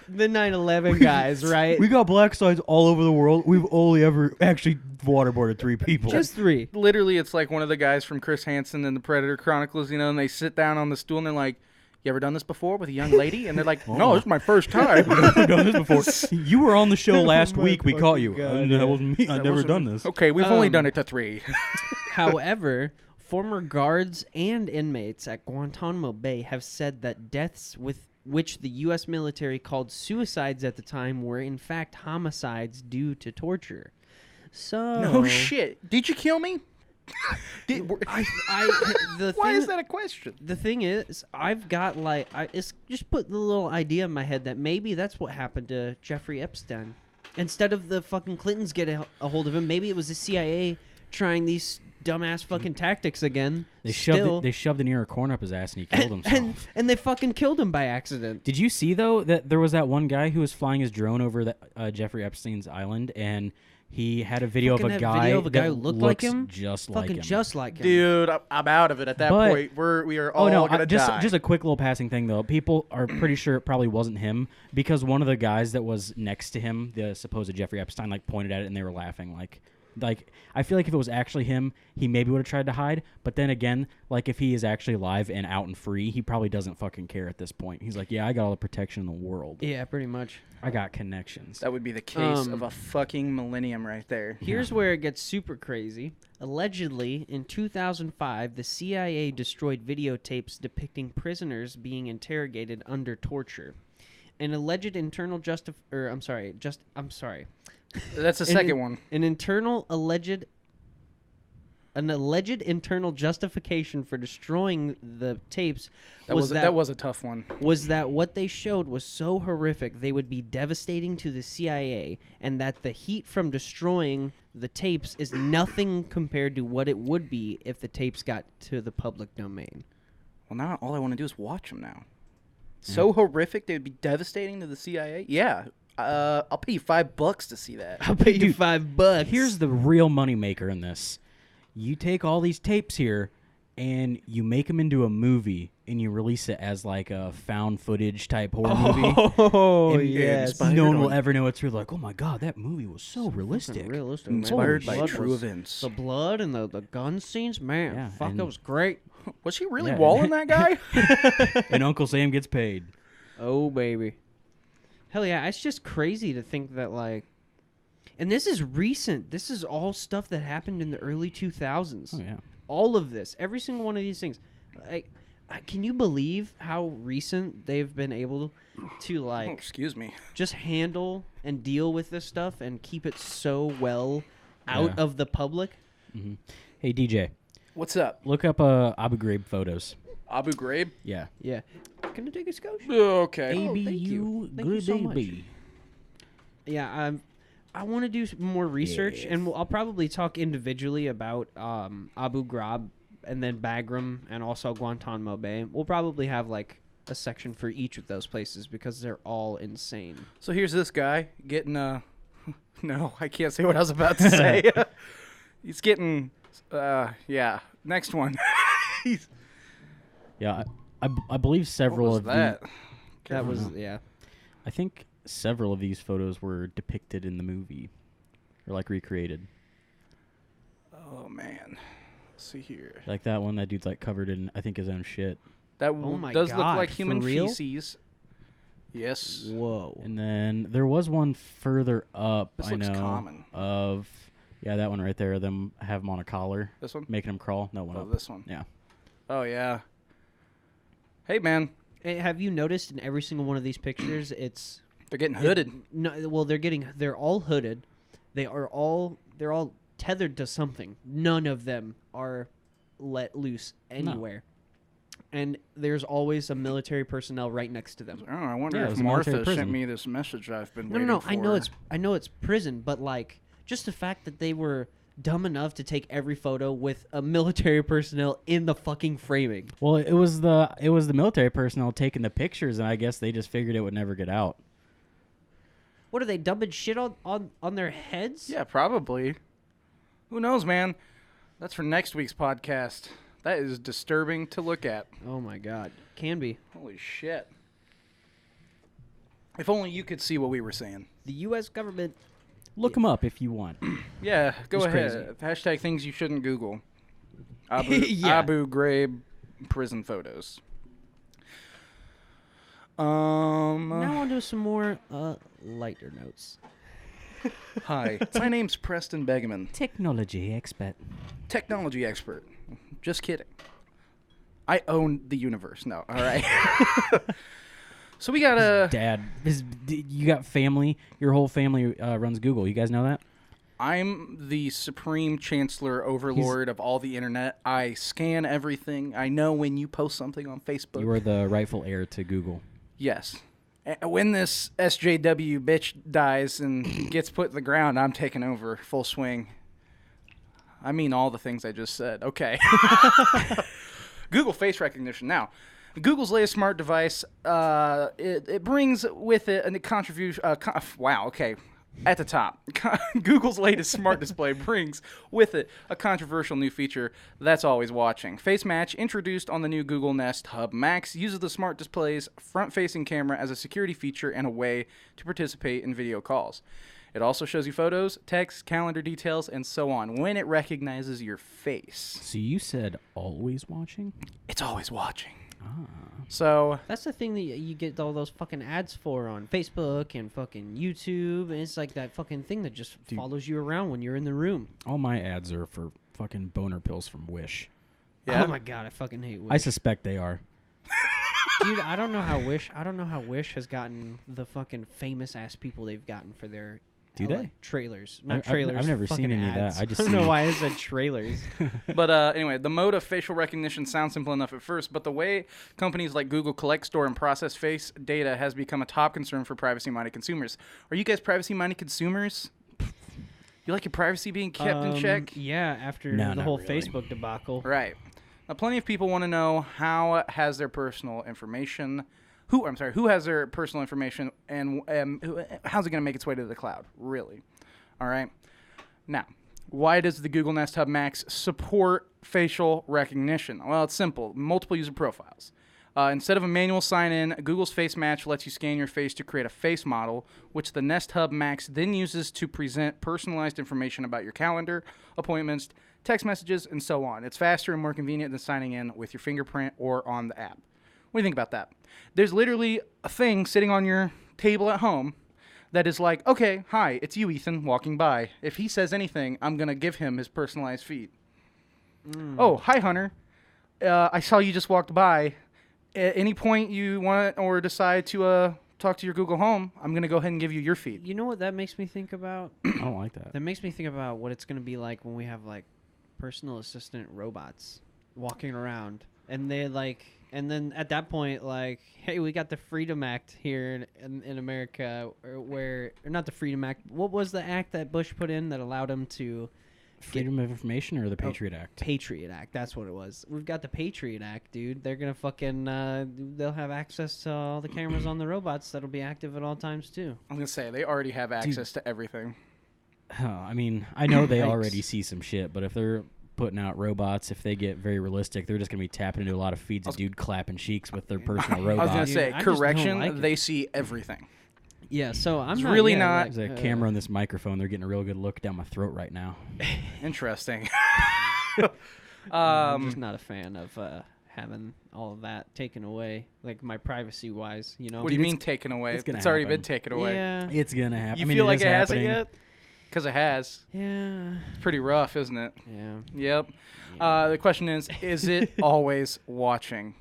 the 9/11 guys, right? We got black sites all over the world. We've only ever actually waterboarded 3 people. Just 3. literally, it's like one of the guys from Chris Hansen and the Predator Chronicles, and they sit down on the stool and they're like, "You ever done this before with a young lady?" And they're like, "No, this is my first time." I've never done this before. You were on the show last my week. We caught you. fucking God, That wasn't me. I've never done this. Okay, we've only done it to 3. However, former guards and inmates at Guantanamo Bay have said that deaths with which the U.S. military called suicides at the time were in fact homicides due to torture. So No shit. Did you kill me? The Why thing, is that a question? The thing is, I've got it's just put the little idea in my head that maybe that's what happened to Jeffrey Epstein. Instead of the fucking Clintons getting a hold of him, maybe it was the CIA trying these dumbass fucking tactics again. They Still. shoved an ear of corn up his ass and he killed himself. And they fucking killed him by accident. Did you see though that there was that one guy who was flying his drone over Jeffrey Epstein's island and He had a video Fucking of a that guy video of a guy that who looked looks like him? just Fucking like him. just like him. Dude, I'm out of it at that But- point. We are all gonna just die. just a quick little passing thing though. People are pretty sure it probably wasn't him because one of the guys that was next to him, the supposed Jeffrey Epstein, like pointed at it and they were laughing. Like I feel like if it was actually him, he maybe would have tried to hide. But then again, like if he is actually alive and out and free, he probably doesn't fucking care at this point. He's like, yeah, I got all the protection in the world. Yeah, pretty much. I got connections. That would be the case of a fucking millennium right there. Here's where it gets super crazy. Allegedly, in 2005, the CIA destroyed videotapes depicting prisoners being interrogated under torture. An alleged internal That's the An second in- one. An alleged internal justification for destroying the tapes That was a tough one. was that what they showed was so horrific they would be devastating to the CIA, and that the heat from destroying the tapes is nothing compared to what it would be if the tapes got to the public domain. Well, now all I want to do is watch them now. So horrific, they'd be devastating to the CIA. Yeah, I'll pay you $5 to see that. I'll pay you Dude, $5. Here's the real moneymaker in this. You take all these tapes here and you make them into a movie and you release it as like a found footage type horror movie. Oh, And yes. no one will ever know it's real. Like, oh my god, that movie was so realistic. Realistic, man. Inspired The by blood true was- events. The blood and the gun scenes, man. Yeah, Fuck, and- that was great. Was he really Yeah, walling that guy? And Uncle Sam gets paid. Oh, baby. Hell yeah, it's just crazy to think that, like... And this is recent. This is all stuff that happened in the early 2000s. Oh yeah. All of this. Every single one of these things. Like, can you believe how recent they've been able to, Oh, like, excuse me. just handle and deal with this stuff and keep it so well out Yeah. of the public? Hmm. Hey DJ, What's up? look up Abu Ghraib photos. Abu Ghraib? Yeah. Yeah. Can I take a scotch? Okay. Oh, thank you. Thank you so much. ABU. Yeah, I want to do more research, and I'll probably talk individually about Abu Ghraib and then Bagram and also Guantanamo Bay. We'll probably have like a section for each of those places because they're all insane. So here's this guy getting no, I can't say what I was about to say. He's getting yeah. Next one. He's, Yeah, I believe what several was of that? That was I think several of these photos were depicted in the movie, or like recreated. Oh man. Let's see here. Like that one, that dude's like covered in, I think, his own shit. That my does look God, like for human real? feces. Yes. Whoa. And then there was one further up. This I looks know common. of that one right there. Them have them on a collar, This one? making them crawl. No one Oh, up. this one. Yeah. Oh yeah. Hey man, Hey, have you noticed in every single one of these pictures, it's they're getting hooded. no. Well, they're all hooded. They're all tethered to something. None of them are let loose anywhere. And there's always a military personnel right next to them. Oh, I wonder Yeah, it if was a military Martha sent prison. me this message I've been No, waiting no, for. I know it's prison, but like just the fact that they were dumb enough to take every photo with a military personnel in the fucking framing. Well, it was the military personnel taking the pictures, and I guess they just figured it would never get out. What are they dumping shit on their heads? Yeah, probably. Who knows, man? That's for next week's podcast. That is disturbing to look at. Oh my god, can be. Holy shit. If only you could see what we were saying. The U.S. government. Look them up if you want. Yeah, go It's ahead. Hashtag things you shouldn't Google. Abu, Yeah. Abu Ghraib prison photos. Now on to some more lighter notes. Hi, my name's Preston Begeman, Technology expert. technology expert. Just kidding. I own the universe. No, all right. So we got a... Dad, you got family. Your whole family runs Google. You guys know that? I'm the supreme chancellor overlord of all the internet. I scan everything. I know when you post something on Facebook. You are the rightful heir to Google. Yes. When this SJW bitch dies and gets put in the ground, I'm taking over full swing. I mean all the things I just said. Okay. Google face recognition. Now, Google's latest smart device, it brings with it a contribution. Wow, okay. At the top, Google's latest smart display brings with it a controversial new feature that's always watching. Face Match, introduced on the new Google Nest Hub Max, uses the smart display's front-facing camera as a security feature and a way to participate in video calls. It also shows you photos, text, calendar details, and so on when it recognizes your face. So you said always watching? It's always watching. Ah. So That's the thing that you get all those fucking ads for on Facebook and fucking YouTube, and it's like that fucking thing that just follows you around when you're in the room. All my ads are for fucking boner pills from Wish. yeah, Oh my god, I fucking hate Wish. I suspect they are. Dude, I don't know how Wish has gotten the fucking famous ass people they've gotten for their Do they? trailers. I've- Not trailers. I've never fucking seen any of that. ads. I just don't know see- why I said trailers. But anyway, the mode of facial recognition sounds simple enough at first, but the way companies like Google collect, store, and process face data has become a top concern for privacy-minded consumers. Are you guys privacy-minded consumers? You like your privacy being kept in check? Yeah, after No, the not whole really. Facebook debacle. Right. Now, plenty of people want to know how has their personal information, who has their personal information, and how's it going to make its way to the cloud, really? All right. Now, why does the Google Nest Hub Max support facial recognition? Well, it's simple. Multiple user profiles. Instead of a manual sign-in, Google's Face Match lets you scan your face to create a face model, which the Nest Hub Max then uses to present personalized information about your calendar, appointments, text messages, and so on. It's faster and more convenient than signing in with your fingerprint or on the app. What do you think about that? There's literally a thing sitting on your table at home that is like, okay, hi, it's you, Ethan, walking by. If he says anything, I'm going to give him his personalized feed. Oh, hi, Hunter. I saw you just walked by. At any point you want or decide to talk to your Google Home, I'm going to go ahead and give you your feed. You know what that makes me think about? I don't like that. That makes me think about what it's going to be like when we have like personal assistant robots walking around, and they like, and then at that point, like, hey, we got the Freedom Act here in America, or not the Freedom Act. What was the act that Bush put in that allowed him to Freedom of Information or the Patriot Act? Patriot Act? That's what it was. We've got the Patriot Act, dude. They're gonna fucking they'll have access to all the cameras on the robots that'll be active at all times too. I'm going to say, they already have access to everything. Oh, I mean, I know they Yikes. already see some shit, but if they're putting out robots, if they get very realistic, they're just going to be tapping into a lot of feeds of dude clapping cheeks with their personal I robot. was going to Dude, say, I just don't correction, like it. they see everything. Yeah, so I'm It's not, really yeah, not- There's a camera on this microphone. They're getting a real good look down my throat right now. Interesting. I'm just not a fan of having all of that taken away, like my privacy wise. You know. What do you mean taken away? it's gonna already happen. been taken away. Yeah. It's going to happen. You I mean, feel like is it hasn't happening. yet? Because it has. Yeah. It's pretty rough, isn't it? Yeah. Yep. Yeah. The question is it always watching?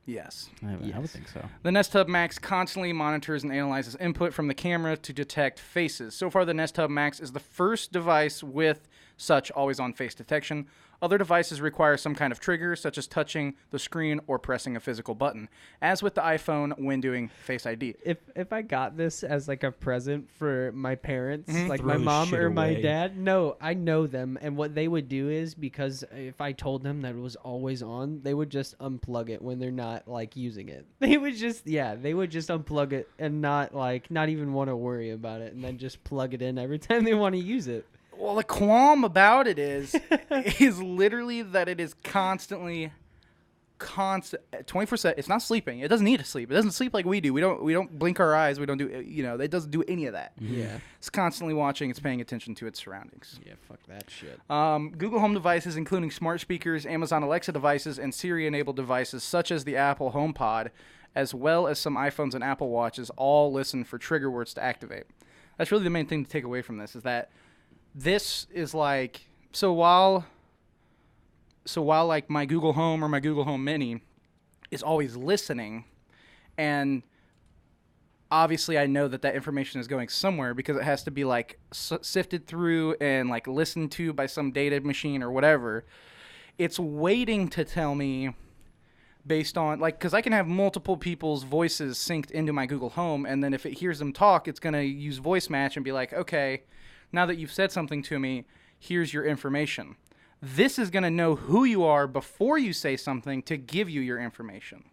Yes. I would Yes. think so. The Nest Hub Max constantly monitors and analyzes input from the camera to detect faces. So far, the Nest Hub Max is the first device with such always-on face detection. Other devices require some kind of trigger, such as touching the screen or pressing a physical button, as with the iPhone when doing Face ID. If I got this as like a present for my parents, like Throw my the mom shit or my away. dad, no, I know them, and what they would do is, because if I told them that it was always on, they would just unplug it when they're not like using it. They would just unplug it and not even want to worry about it, and then just plug it in every time they want to use it. Well, the qualm about it is literally that it is constantly 24/7. It's not sleeping. It doesn't need to sleep. It doesn't sleep like we do. We don't blink our eyes. We don't do, it doesn't do any of that. Yeah. It's constantly watching. It's paying attention to its surroundings. Yeah, fuck that shit. Google Home devices, including smart speakers, Amazon Alexa devices, and Siri-enabled devices such as the Apple HomePod, as well as some iPhones and Apple Watches, all listen for trigger words to activate. That's really the main thing to take away from this, is that this is like, so while like my Google Home or my Google Home Mini is always listening, and obviously I know that information is going somewhere because it has to be like sifted through and like listened to by some data machine or whatever. It's waiting to tell me based on, like, because I can have multiple people's voices synced into my Google Home, and then if it hears them talk, it's going to use voice match and be like, okay, now that you've said something to me, here's your information. This is going to know who you are before you say something to give you your information.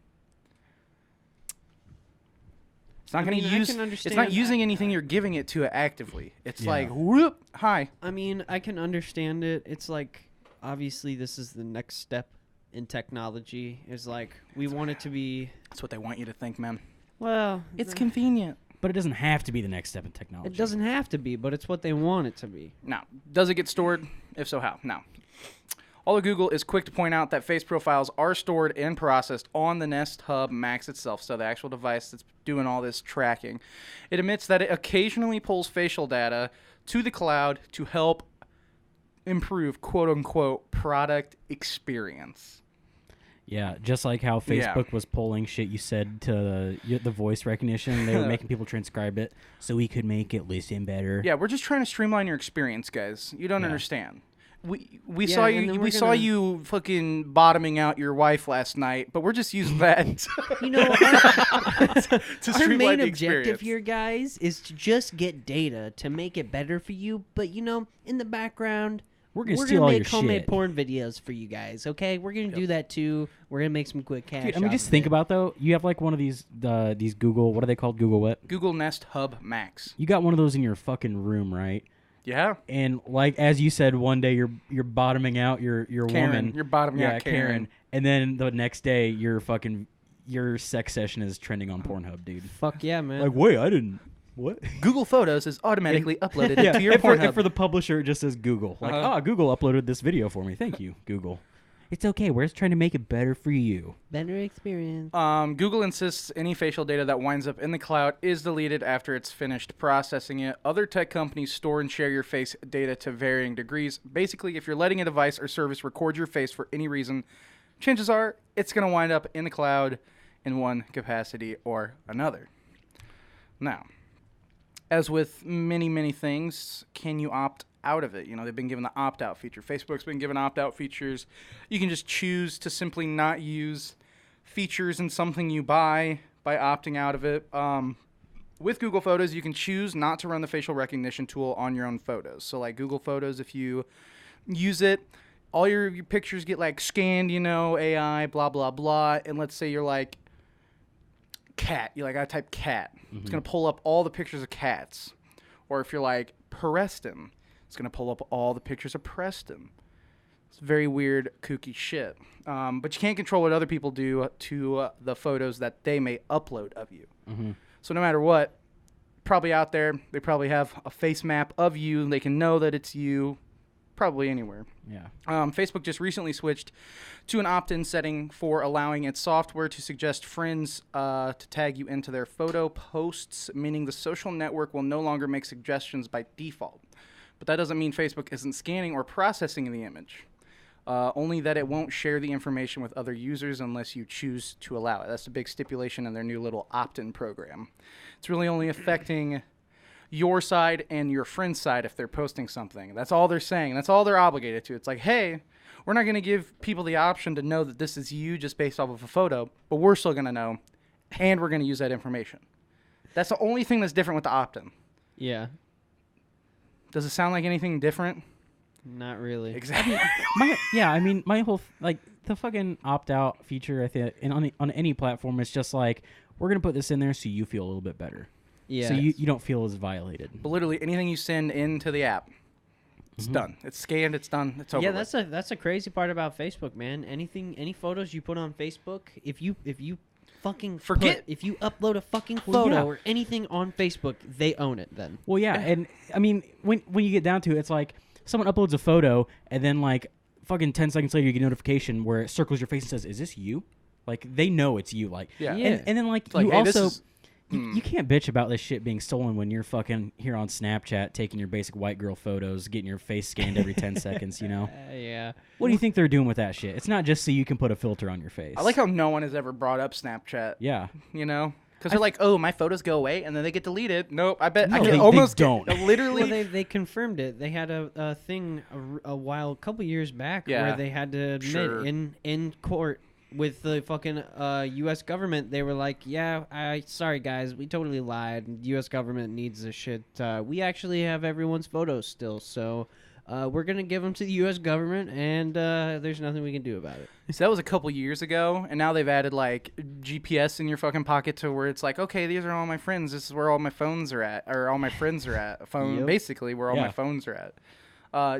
It's not going to use. It's not using anything you're giving it to actively. It's like whoop, hi. I mean, I can understand it. It's like obviously this is the next step in technology. Is like we want it to be. That's what they want you to think, man. Well, it's convenient. But it doesn't have to be the next step in technology. It doesn't have to be, but it's what they want it to be. No. Does it get stored? If so, how? No. Although Google is quick to point out that face profiles are stored and processed on the Nest Hub Max itself, so the actual device that's doing all this tracking, it admits that it occasionally pulls facial data to the cloud to help improve quote-unquote product experience. Yeah, just like how Facebook was pulling shit you said to the voice recognition. They were making people transcribe it so we could make it listen better. Yeah, we're just trying to streamline your experience, guys. You don't understand. We saw you fucking bottoming out your wife last night, but we're just using that. You know, our main objective here, guys, is to just get data to make it better for you. But you know, in the background, we're gonna make homemade porn videos for you guys. Okay, we're gonna do that too. We're gonna make some quick cash. Dude, I mean, just think about though. You have like one of these Google. What are they called? Google what? Google Nest Hub Max. You got one of those in your fucking room, right? Yeah. And like as you said, one day you're bottoming out your Karen, woman. You're bottoming out Karen. And then the next day your sex session is trending on Pornhub, dude. Fuck yeah, man. Like wait, I didn't. What? Google Photos is automatically uploaded to your Pornhub. For the publisher, it just says Google. Like, Google uploaded this video for me. Thank you, Google. It's okay. We're just trying to make it better for you. Better experience. Google insists any facial data that winds up in the cloud is deleted after it's finished processing it. Other tech companies store and share your face data to varying degrees. Basically, if you're letting a device or service record your face for any reason, chances are it's going to wind up in the cloud in one capacity or another. Now, as with many, many things, can you opt out of it? You know, they've been given the opt-out feature. Facebook's been given opt-out features. You can just choose to simply not use features in something you buy by opting out of it. With Google Photos, you can choose not to run the facial recognition tool on your own photos. So like Google Photos, if you use it, all your pictures get like scanned, you know, AI, blah, blah, blah. And let's say you're like cat. You're like, I type cat. Mm-hmm. It's going to pull up all the pictures of cats. Or if you're like Preston, it's going to pull up all the pictures of Preston. It's very weird, kooky shit. But you can't control what other people do to the photos that they may upload of you. Mm-hmm. So no matter what, probably out there, they probably have a face map of you. And they can know that it's you probably anywhere. Yeah. Facebook just recently switched to an opt-in setting for allowing its software to suggest friends to tag you into their photo posts, meaning the social network will no longer make suggestions by default. But that doesn't mean Facebook isn't scanning or processing the image. Only that it won't share the information with other users unless you choose to allow it. That's a big stipulation in their new little opt-in program. It's really only affecting your side and your friend's side if they're posting something. That's all they're saying. That's all they're obligated to. It's like, hey, we're not going to give people the option to know that this is you just based off of a photo, but we're still going to know, and we're going to use that information. That's the only thing that's different with the opt-in. Yeah. Does it sound like anything different? Not really. Exactly. My whole the fucking opt-out feature, I think, and on any platform, it's just like we're gonna put this in there so you feel a little bit better. Yeah. So you don't feel as violated. But literally anything you send into the app, it's done. It's scanned. It's done. It's over. Yeah, that's a crazy part about Facebook, man. Any photos you put on Facebook, if you fucking if you upload a fucking photo or anything on Facebook, they own it then. Well, yeah, and I mean when you get down to it, it's like someone uploads a photo and then like fucking 10 seconds later you get a notification where it circles your face and says, "Is this you?" Like they know it's you. Like and then like you hey, also you can't bitch about this shit being stolen when you're fucking here on Snapchat taking your basic white girl photos, getting your face scanned every 10 seconds, you know? Yeah. What do you think they're doing with that shit? It's not just so you can put a filter on your face. I like how no one has ever brought up Snapchat. Yeah. You know? Because they're like, oh, my photos go away, and then they get deleted. Nope, I bet no, I can they almost don't. Literally. Well, they confirmed it. They had a thing a couple years back where they had to admit in court with the fucking U.S. government, they were like, yeah, sorry guys, we totally lied. U.S. government needs this shit. We actually have everyone's photos still, so we're gonna give them to the U.S. government, and there's nothing we can do about it. So that was a couple years ago, and now they've added like GPS in your fucking pocket to where it's like, okay, these are all my friends. This is where all my phones are at, or all my friends are at. Yep. Basically, where all my phones are at.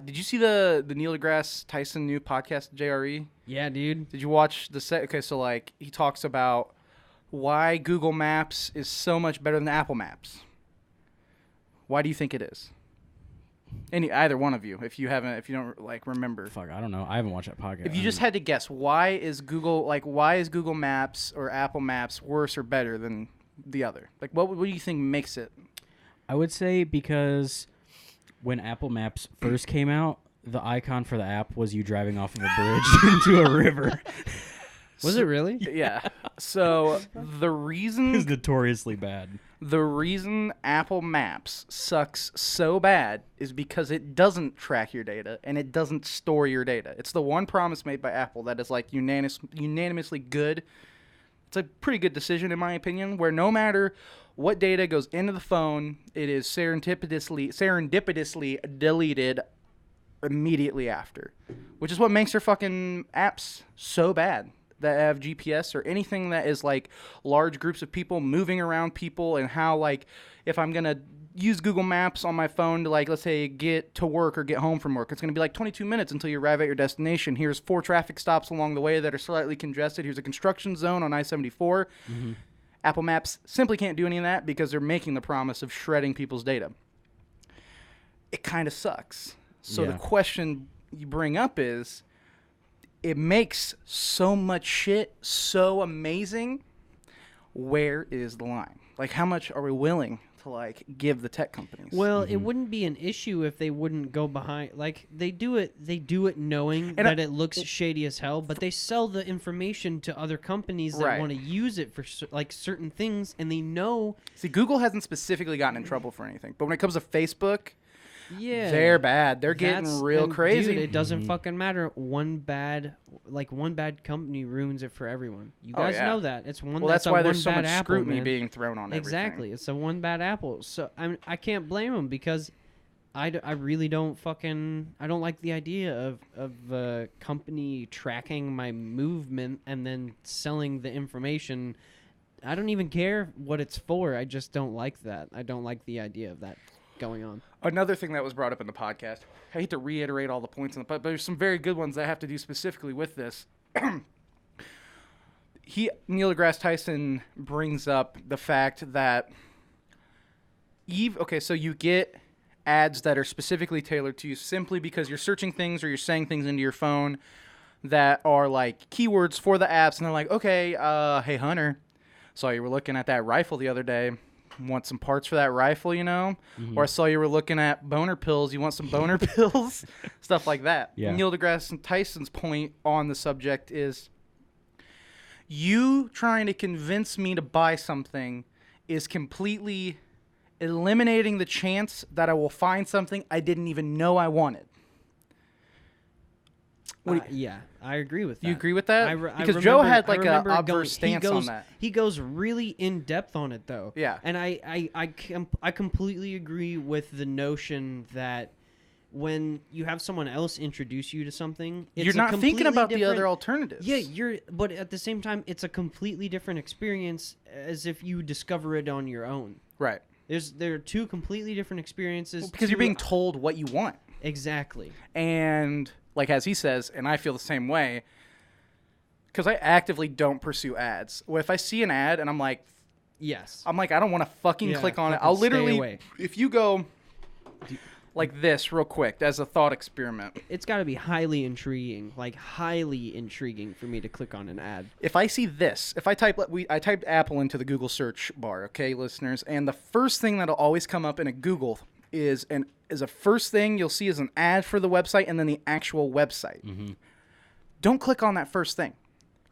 Did you see the Neil deGrasse Tyson new podcast, JRE? Yeah, dude. Did you watch the set? Okay, so like he talks about why Google Maps is so much better than Apple Maps. Why do you think it is? Either one of you, if you don't like remember. Fuck, I don't know. I haven't watched that podcast. If you just had to guess, why is Google Maps or Apple Maps worse or better than the other? Like, what do you think makes it? I would say because when Apple Maps first came out, the icon for the app was you driving off of a bridge into a river. Was it really? Yeah. So the reason It's notoriously bad. The reason Apple Maps sucks so bad is because it doesn't track your data and it doesn't store your data. It's the one promise made by Apple that is like unanimously good. It's a pretty good decision in my opinion, where no matter what data goes into the phone, it is serendipitously deleted immediately after, which is what makes their fucking apps so bad. That have GPS or anything that is like large groups of people moving around people, and how like if I'm gonna use Google Maps on my phone to like let's say get to work or get home from work, it's gonna be like 22 minutes until you arrive at your destination. Here's 4 traffic stops along the way that are slightly congested. Here's a construction zone on I-74. Mm-hmm. Apple Maps simply can't do any of that because they're making the promise of shredding people's data. It kind of sucks. So the question you bring up is, it makes so much shit so amazing. Where is the line? Like, how much are we willing to like give the tech companies? Well, it wouldn't be an issue if they wouldn't go behind. Like they do it knowing that it looks shady as hell, but they sell the information to other companies that want to use it for like certain things, and they know. See, Google hasn't specifically gotten in trouble for anything, but when it comes to Facebook. Yeah, they're bad. They're getting real crazy. Dude, it doesn't fucking matter. One bad company ruins it for everyone. You guys know that. It's one. Well, that's why there's so much apple, scrutiny man. being thrown on everything. Exactly, it's a one bad apple. So I can't blame them because I really don't I don't like the idea of a company tracking my movement and then selling the information. I don't even care what it's for. I just don't like that. I don't like the idea of that going on. Another thing that was brought up in the podcast, I hate to reiterate all the points in the podcast, but there's some very good ones that have to do specifically with this. Neil deGrasse Tyson brings up the fact that so you get ads that are specifically tailored to you simply because you're searching things or you're saying things into your phone that are like keywords for the apps, and they're like, okay, hey Hunter, saw you were looking at that rifle the other day. Want some parts for that rifle, you know? Mm-hmm. Or I saw you were looking at boner pills. You want some boner pills? Stuff like that. Yeah. Neil deGrasse Tyson's point on the subject is, you trying to convince me to buy something is completely eliminating the chance that I will find something I didn't even know I wanted. Yeah, I agree with that. You agree with that? Because I Joe remember, had like an obverse stance on that. He goes really in depth on it, though. Yeah. And I completely agree with the notion that when you have someone else introduce you to something, you're not thinking about the other alternatives. Yeah, but at the same time, it's a completely different experience as if you discover it on your own. Right. There are two completely different experiences. Because you're being told what you want. Exactly. And like as he says, and I feel the same way, because I actively don't pursue ads. Well, if I see an ad and I'm like, I don't want to fucking click on it. I'll literally, if you go like this real quick as a thought experiment. It's got to be highly intriguing for me to click on an ad. If I see this, if I typed Apple into the Google search bar, okay, listeners, and the first thing that'll always come up in a Google is a first thing you'll see is an ad for the website and then the actual website. Mm-hmm. Don't click on that first thing.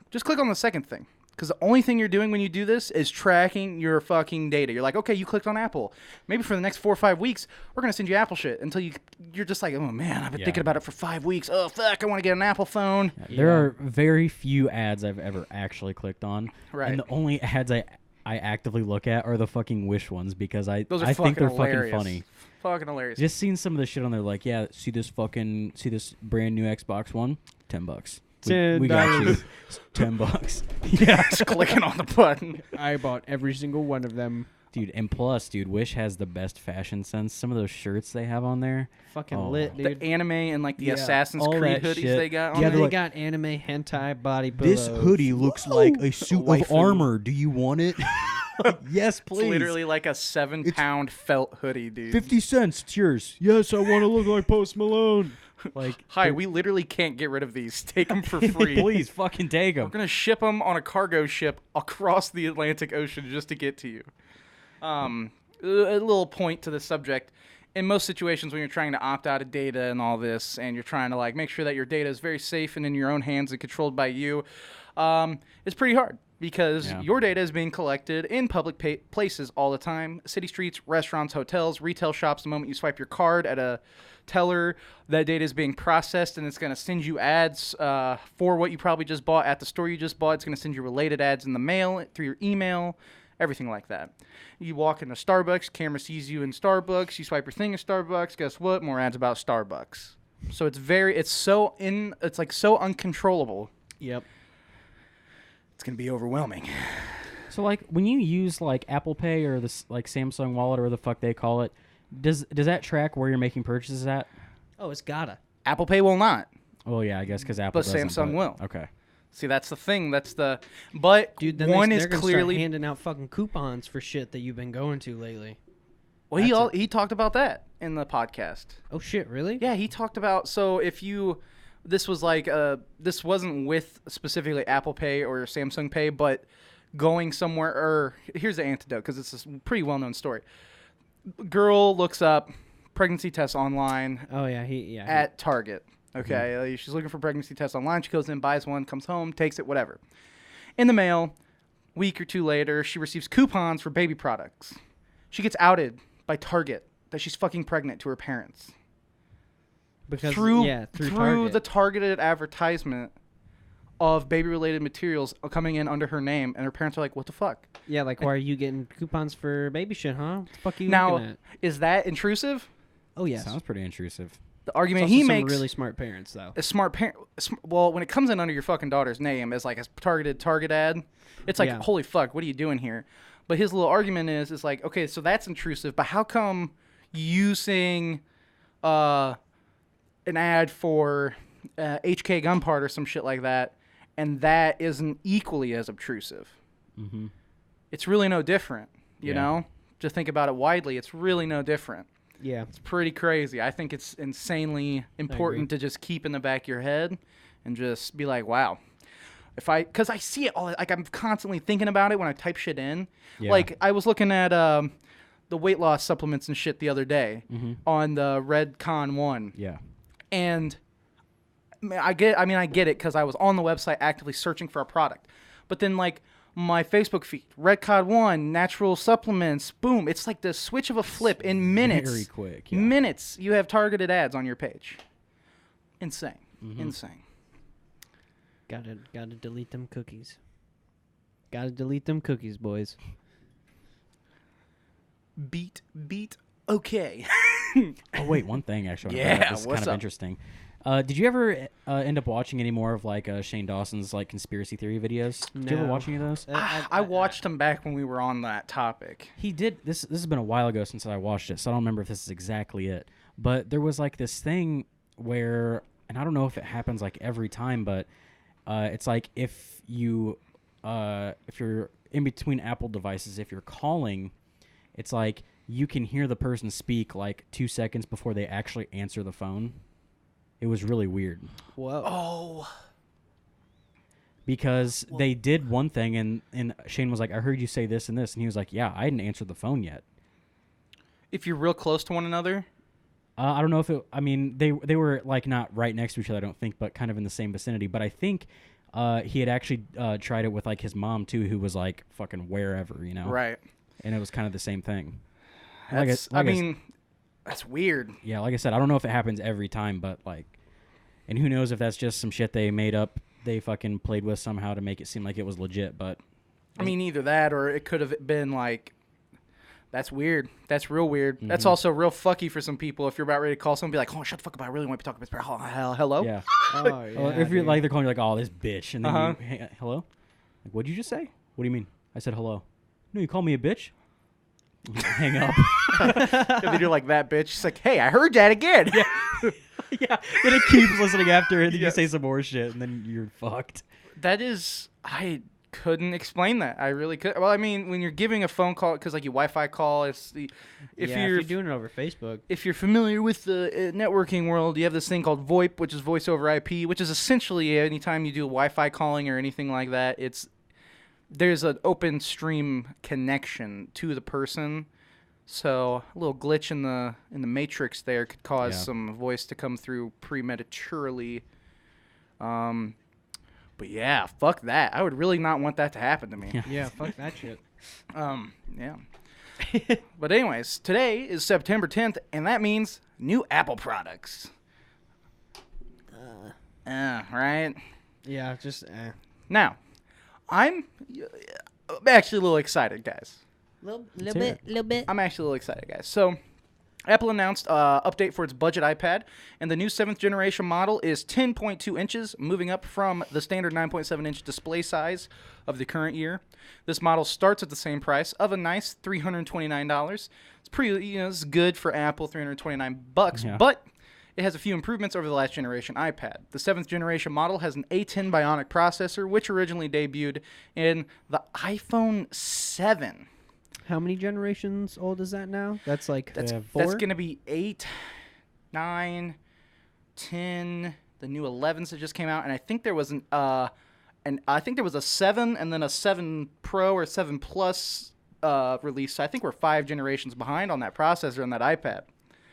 Just click on the second thing. Because the only thing you're doing when you do this is tracking your fucking data. You're like, okay, you clicked on Apple. Maybe for the next 4 or 5 weeks, we're going to send you Apple shit until you're just like, oh, man, I've been thinking about it for 5 weeks. Oh, fuck, I want to get an Apple phone. There are very few ads I've ever actually clicked on. Right. And the only ads I I actively look at are the fucking Wish ones because I Those are think they're hilarious. fucking funny. Fucking hilarious. Just seeing some of the shit on there, like, yeah, see this brand new Xbox One, $10. We got you. $10. Yeah, just clicking on the button. I bought every single one of them. Dude, and plus, dude, Wish has the best fashion sense. Some of those shirts they have on there. Fucking lit, dude. The anime and like the Yeah, Assassin's all Creed that hoodies shit. they got on Yeah, there. they got anime hentai body This pillows. hoodie looks like a suit of Waifu. armor. Do you want it? Yes, It's please. literally like a 7-pound felt hoodie, dude. 50 cents. It's yours. Yes, I want to look like Post Malone. Like, Hi, we literally can't get rid of these. Take them for free. please, fucking take We're them. gonna ship them on a cargo ship across the Atlantic Ocean just to get to you. A little point to the subject. In most situations when you're trying to opt out of data and all this, and you're trying to like make sure that your data is very safe and in your own hands and controlled by you, it's pretty hard because your data is being collected in public places all the time. City streets, restaurants, hotels, retail shops. The moment you swipe your card at a teller, that data is being processed and it's going to send you ads for what you probably just bought at the store you just bought. It's going to send you related ads in the mail, through your email, everything like that. You walk into Starbucks, camera sees you in Starbucks, you swipe your thing in Starbucks, guess what? More ads about Starbucks. So it's so uncontrollable. Yep. It's going to be overwhelming. So, like, when you use, like, Apple Pay or this, like, Samsung Wallet or the fuck they call it, does that track where you're making purchases at? Oh, it's gotta. Apple Pay will not, Oh, yeah, I guess because Apple but doesn't, Samsung will. Okay. See, that's the thing. But Dude, then one they're is gonna clearly. start handing out fucking coupons for shit that you've been going to lately. Well, he talked about that in the podcast. Oh shit, really? Yeah, he talked about, so if you, this was like, this wasn't with specifically Apple Pay or Samsung Pay, but going somewhere, or here's the antidote, because it's a pretty well-known story. Girl looks up pregnancy tests online Oh yeah, at Target. Okay, she's looking for pregnancy tests online. She goes in, buys one, comes home, takes it, whatever. In the mail, week or two later, she receives coupons for baby products. She gets outed by Target that she's fucking pregnant to her parents. because through Target. the targeted advertisement of baby-related materials coming in under her name, and her parents are like, "What the fuck?" Yeah, like why are you getting coupons for baby shit, huh? What the fuck are you Now, looking at? is that intrusive? Oh yes. Sounds pretty intrusive. The It's argument also he some makes, really smart parents though. a smart parent. Well, when it comes in under your fucking daughter's name as like a targeted Target ad, it's like, Yeah. holy fuck, what are you doing here? But his little argument is like, okay, so that's intrusive, but how come using an ad for HK gun part or some shit like that, and that isn't equally as obtrusive? Mm-hmm. It's really no different, you Yeah. know? Just think about it widely. It's really no different. Yeah. It's pretty crazy. I think it's insanely important to just keep in the back of your head and just be like, wow. Because I see it all, like I'm constantly thinking about it when I type shit in. Yeah. Like I was looking at the weight loss supplements and shit the other day on the Redcon one. Yeah. And I get it because I was on the website actively searching for a product. But then like my Facebook feed, Redcon 1, natural supplements, boom. It's like the switch of a flip in minutes. Very quick. Yeah. Minutes, you have targeted ads on your page. Insane. Insane. Gotta delete them cookies. Gotta delete them cookies, boys. Beat. Okay. Oh, wait, one thing actually. I wanna bring Yeah, up. This is what's kind of up? interesting. Did you ever end up watching any more of like Shane Dawson's like conspiracy theory videos? Did you ever No. watch any of those? I watched them back when we were on that topic. He did this. This has been a while ago since I watched it, so I don't remember if this is exactly it. But there was like this thing where, and I don't know if it happens like every time, but it's like if you're in between Apple devices, if you're calling, it's like you can hear the person speak like 2 seconds before they actually answer the phone. It was really weird. Whoa. Oh. Because they did one thing, and Shane was like, I heard you say this and this. And he was like, yeah, I hadn't answered the phone yet. If you're real close to one another, I don't know if it, I mean, they were like not right next to each other, I don't think, but kind of in the same vicinity. But I think he had actually tried it with like his mom too, who was like fucking wherever, you know? right? And it was kind of the same thing. That's, Like that's weird. yeah, like I said, I don't know if it happens every time, but like, and who knows if that's just some shit they made up, they fucking played with somehow to make it seem like it was legit, but I mean, either that or it could have been like, that's weird. That's real weird. That's also real fucky for some people. If you're about ready to call someone, be like, "Oh, shut the fuck up! I really want to be talking about this." Hello. Yeah. Oh, yeah. Or if you're dude. like they're calling you like, "Oh, this bitch," and then Uh-huh. you, hey, hello, like, what'd you just say? What do you mean? I said hello. No, you called me a bitch. Hang up. And then you're like, "That bitch." She's like, "Hey, I heard that again." Yeah. And it keeps listening after, and then Yes. you say some more shit, and then you're fucked. That is, I couldn't explain that. I really could. Well, I mean, when you're giving a phone call, because like you Wi-Fi call, if you're doing it over Facebook, if you're familiar with the networking world, you have this thing called VoIP, which is voice over IP, which is essentially anytime you do Wi-Fi calling or anything like that, there's an open stream connection to the person. So a little glitch in the matrix there could cause some voice to come through prematurely. But yeah, fuck that. I would really not want that to happen to me. yeah, fuck that shit. Yeah. But anyways, today is September 10th, and that means new Apple products. Right? Yeah, just Now, I'm actually a little excited, guys. little hear bit. I'm actually a little excited, guys. So, Apple announced update for its budget iPad, and the new 7th generation model is 10.2 inches, moving up from the standard 9.7 inch display size of the current year. This model starts at the same price of a nice $329. It's pretty, it's good for Apple, $329, Yeah. but it has a few improvements over the last generation iPad. The 7th generation model has an A10 Bionic processor, which originally debuted in the iPhone 7. How many generations old is that now? That's like That's 4? going to be 8, 9, 10, the new 11s that just came out, and I think there was a 7 and then a 7 Pro or 7 Plus release. So I think we're 5 generations behind on that processor on that iPad.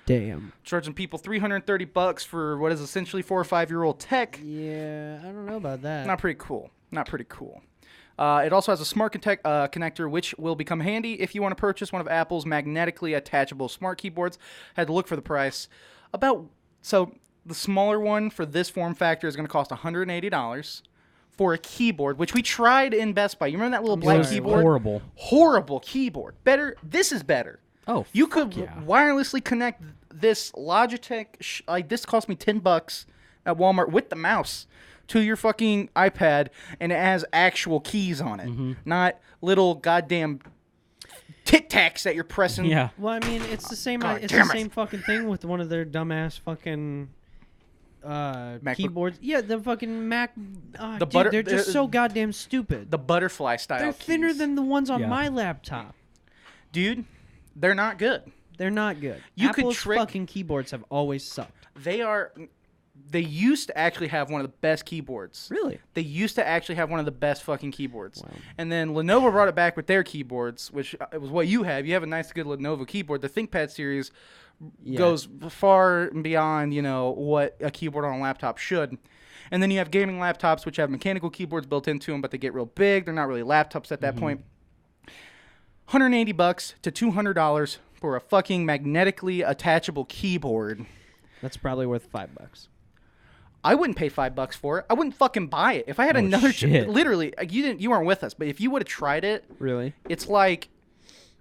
Damn. Charging people $330 for what is essentially 4 or 5-year-old tech. Yeah, I don't know about that. Not pretty cool. It also has a smart connector, which will become handy if you want to purchase one of Apple's magnetically attachable smart keyboards. Had to look for the price. So the smaller one for this form factor is going to cost $180 for a keyboard, which we tried in Best Buy. You remember that little black It was keyboard? Horrible keyboard. Better. This is better. Oh, You could yeah. wirelessly connect this Logitech. This cost me $10 at Walmart with the mouse to your fucking iPad, and it has actual keys on it, not little goddamn Tic Tacs that you're pressing. Yeah. Well, I mean, it's the same. God It's damn the it. same fucking thing with one of their dumbass fucking MacBook. keyboards. Yeah, the fucking Mac. The butter- they're just so goddamn stupid. The butterfly style. They're thinner keys. than the ones on Yeah. my laptop. Dude. They're not good. They're not good. You could Apple's trick- fucking keyboards have always sucked. They used to actually have one of the best keyboards. Really? They used to actually have one of the best fucking keyboards. Wow. And then Lenovo brought it back with their keyboards, which it was what you have. You have a nice, good Lenovo keyboard. The ThinkPad series Yeah. goes far beyond, what a keyboard on a laptop should. And then you have gaming laptops, which have mechanical keyboards built into them, but they get real big. They're not really laptops at that point. $180 to $200 for a fucking magnetically attachable keyboard. That's probably worth $5. I wouldn't pay $5 for it. I wouldn't fucking buy it. If I had Oh, another, shit. literally, you weren't with us, but if you would have tried it, Really? it's like,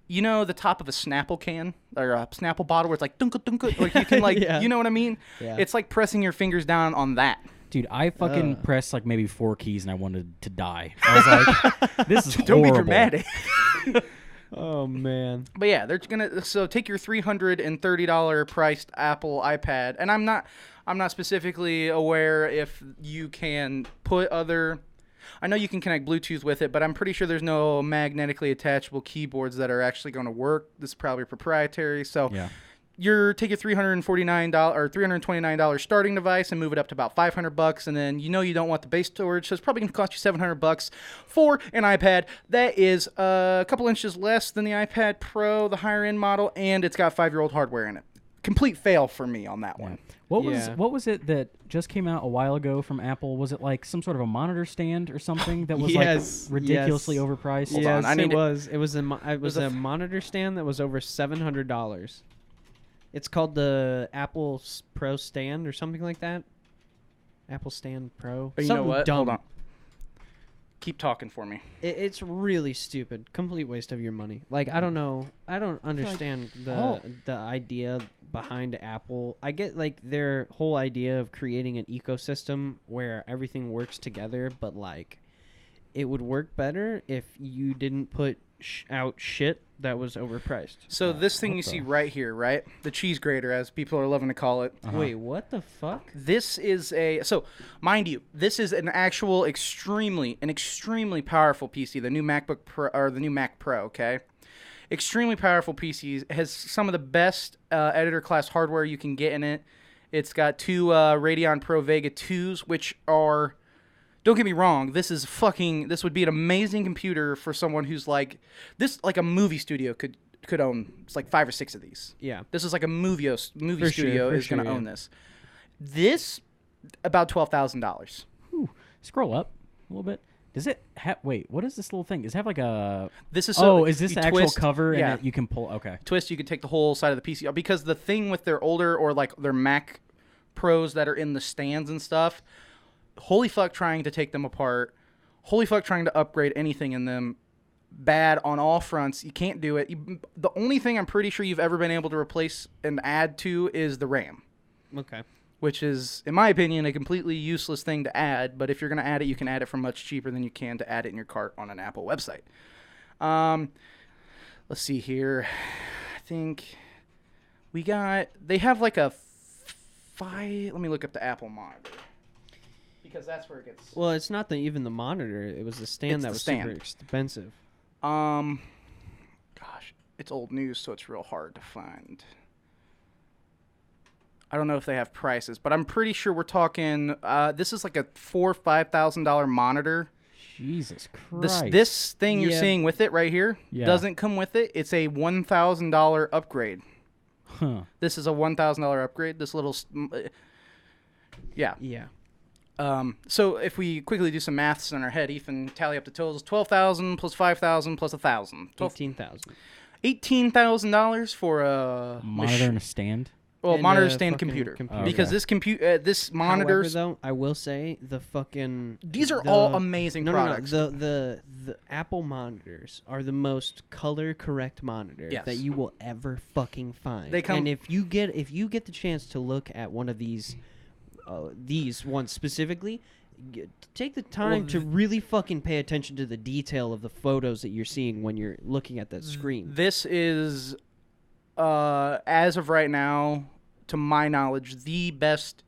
the top of a Snapple can or a Snapple bottle where it's like dunka dunka, like you can like, Yeah. you know what I mean? Yeah. It's like pressing your fingers down on that. Dude, I fucking pressed like maybe 4 keys and I wanted to die. I was like, this is Don't be horrible. dramatic. Oh man. But yeah, they're gonna take your $330 priced Apple iPad, and I'm not specifically aware if you can put other. I know you can connect Bluetooth with it, but I'm pretty sure there's no magnetically attachable keyboards that are actually going to work. This is probably proprietary, so Yeah. take your $349 or $329 starting device and move it up to about $500, and then you don't want the base storage, so it's probably going to cost you $700 for an iPad that is a couple inches less than the iPad Pro, the higher end model, and it's got 5-year-old hardware in it. Complete fail for me on that one. What Yeah. was it that just came out a while ago from Apple? Was it like some sort of a monitor stand or something that was Yes, like ridiculously yes. overpriced? Hold on, Yes, I need it to- was. It was a a monitor stand that was over $700. It's called the Apple Pro Stand or something like that. Apple Stand Pro. But you Something know what? Dumb. Hold on. keep talking for me. It's really stupid. Complete waste of your money. Like, I don't know. I don't understand the idea behind Apple. I get, like, their whole idea of creating an ecosystem where everything works together, but, like, it would work better if you didn't put out shit that was overpriced. So this thing you see right here, right? The cheese grater, as people are loving to call it. Wait, what the fuck? This is so mind you, this is an actual extremely powerful PC, the new MacBook Pro or the new Mac Pro, okay? Extremely powerful PC, has some of the best editor class hardware you can get in it. It's got two Radeon Pro Vega 2s, which are, don't get me wrong, this would be an amazing computer for someone who's like a movie studio could own. It's like 5 or 6 of these. Yeah. This is like a movie studio is going to own yeah. this. This about $12,000. Scroll up a little bit. Does it have? Wait, what is this little thing? Does it have like a? This is is this the actual twist, cover? Yeah. And you can pull. Okay. Twist. You could take the whole side of the PC because the thing with their older or like their Mac Pros that are in the stands and stuff. Holy fuck, trying to take them apart. Holy fuck, trying to upgrade anything in them. Bad on all fronts. You can't do it. The only thing I'm pretty sure you've ever been able to replace and add to is the RAM. Okay. Which is, in my opinion, a completely useless thing to add. But if you're going to add it, you can add it for much cheaper than you can to add it in your cart on an Apple website. Let's see here. I think they have like a let me look up the Apple monitor. Because that's where it gets. Well, it's not even the monitor. It was the stand that was super expensive. Gosh, it's old news, so it's real hard to find. I don't know if they have prices, but I'm pretty sure we're talking. This is like a $4,000 or $5,000 monitor. Jesus Christ! This thing you're seeing with it right here doesn't come with it. It's a $1,000 upgrade. Huh. This is a $1,000 upgrade. This little. Yeah. Yeah. So if we quickly do some maths in our head, Ethan, tally up the totals: 12,000 plus 5,000 plus 1,000. 18,000. $18,000 for a monitor and a stand. Well, And monitor a stand fucking computer. computer. Because this this monitors. However, though, I will say the fucking These are all amazing products. No. The Apple monitors are the most color correct monitor that you will ever fucking find. And if you get the chance to look at one of these ones specifically, take the time to really fucking pay attention to the detail of the photos that you're seeing when you're looking at that screen. This is, as of right now, to my knowledge, the best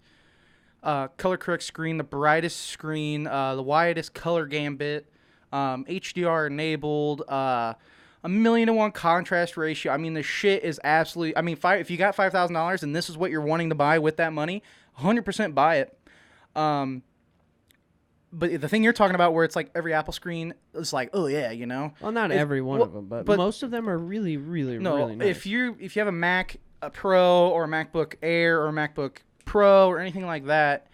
color correct screen, the brightest screen, the widest color gambit, HDR enabled, 1,000,000:1 contrast ratio. I mean, the shit is absolutely. I mean, if you got $5,000 and this is what you're wanting to buy with that money, 100% buy it. But the thing you're talking about, where it's like every Apple screen is like, oh yeah, you know. Well, not every one of them, but most of them are really, really, really nice. If you have a Mac Pro or a MacBook Air or a MacBook Pro or anything like that,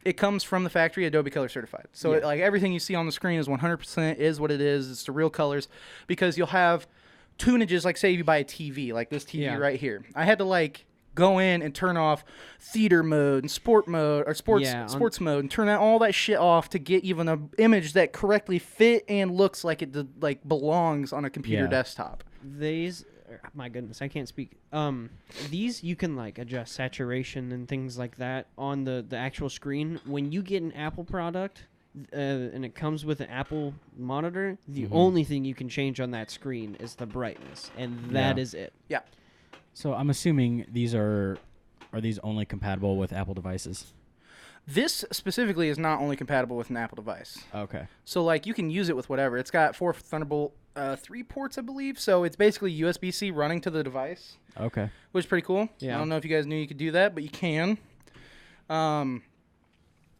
it comes from the factory Adobe Color certified. So like everything you see on the screen is 100% is what it is. It's the real colors, because you'll have tunages. Like say you buy a TV, like this TV right here. I had to like go in and turn off theater mode and sport mode or sports mode and turn all that shit off to get even an image that correctly fit and looks like it belongs on a computer desktop. These, my goodness, I can't speak. These you can like adjust saturation and things like that on the actual screen. When you get an Apple product and it comes with an Apple monitor, the only thing you can change on that screen is the brightness, and that is it. Yeah. So I'm assuming these are these only compatible with Apple devices? This specifically is not only compatible with an Apple device. Okay. So like you can use it with whatever. It's got 4 Thunderbolt 3 ports, I believe. So it's basically USB-C running to the device. Okay. Which is pretty cool. Yeah. I don't know if you guys knew you could do that, but you can. And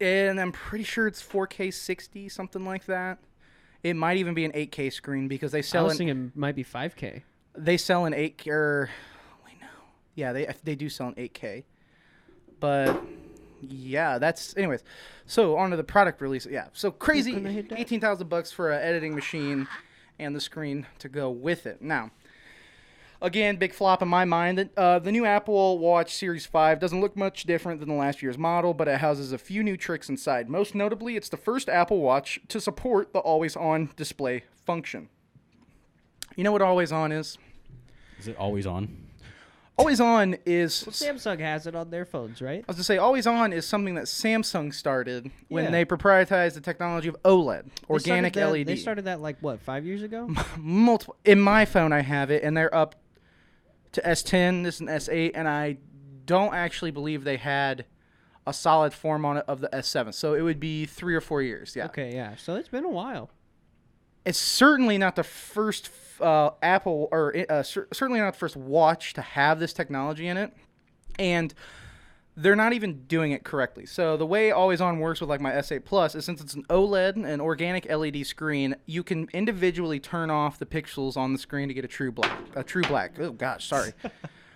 I'm pretty sure it's 4K 60, something like that. It might even be an 8K screen because they sell. I was thinking it might be 5K. They sell an 8K. Yeah, they do sell an 8K. But yeah, that's anyways. So on to the product release. Yeah, so crazy, $18,000 for an editing machine and the screen to go with it. Now, Again, big flop in my mind. The new Apple Watch Series 5 doesn't look much different than the last year's model, but it houses a few new tricks inside. Most notably, it's the first Apple Watch to support the always-on display function. You know what always-on is? Is it always on? Always-on is... Well, Samsung has it on their phones, right? I was going to say, always-on is something that Samsung started when Yeah. they prioritized the technology of OLED, organic LED. They started that, like, what, 5 years ago? Multiple. In my phone, I have it, and they're up to S10. This is an S8, and I don't actually believe they had a solid form on it of the S7. So it would be 3 or 4 years. Yeah. Okay, yeah. So it's been a while. It's certainly not the first Apple, or certainly not the first watch to have this technology in it, and they're not even doing it correctly. So the way Always On works with like my S8 Plus is, since it's an OLED, an organic LED screen, you can individually turn off the pixels on the screen to get a true black. Oh gosh, sorry.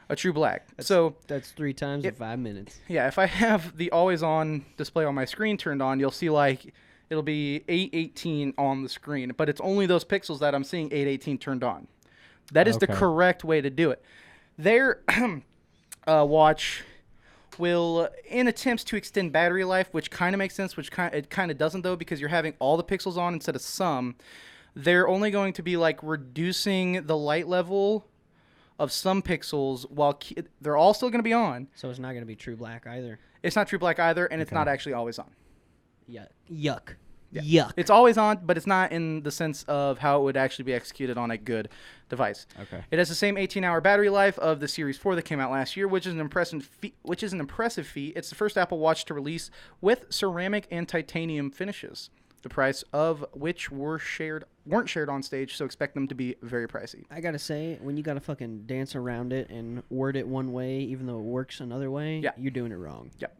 A true black. That's 3 times in 5 minutes. Yeah, if I have the Always On display on my screen turned on, you'll see like it'll be 818 on the screen, but it's only those pixels that I'm seeing 818 turned on. That is the correct way to do it. Their watch will, in attempts to extend battery life, which kind of makes sense, it kind of doesn't though, because you're having all the pixels on instead of some. They're only going to be like reducing the light level of some pixels while they're all still going to be on. So it's not going to be true black either. It's not true black either, and it's not actually always on. Yeah. Yuck. Yeah. Yuck. It's always on, but it's not in the sense of how it would actually be executed on a good device. Okay. It has the same 18-hour battery life of the Series 4 that came out last year, which is an impressive feat. It's the first Apple Watch to release with ceramic and titanium finishes, the price of which weren't shared on stage, so expect them to be very pricey. I gotta say, when you gotta fucking dance around it and word it one way, even though it works another way, you're doing it wrong. Yep.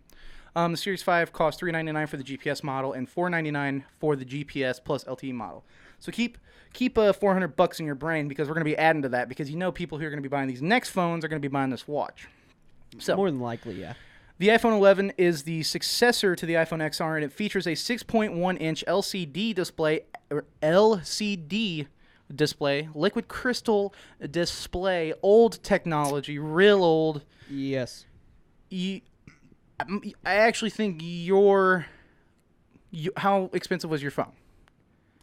The Series 5 costs $399 for the GPS model and $499 for the GPS plus LTE model. So keep $400 in your brain, because we're going to be adding to that, because people who are going to be buying these next phones are going to be buying this watch. So More than likely, yeah. the iPhone 11 is the successor to the iPhone XR, and it features a 6.1-inch LCD display, liquid crystal display, old technology, real old. Yes. I actually think how expensive was your phone?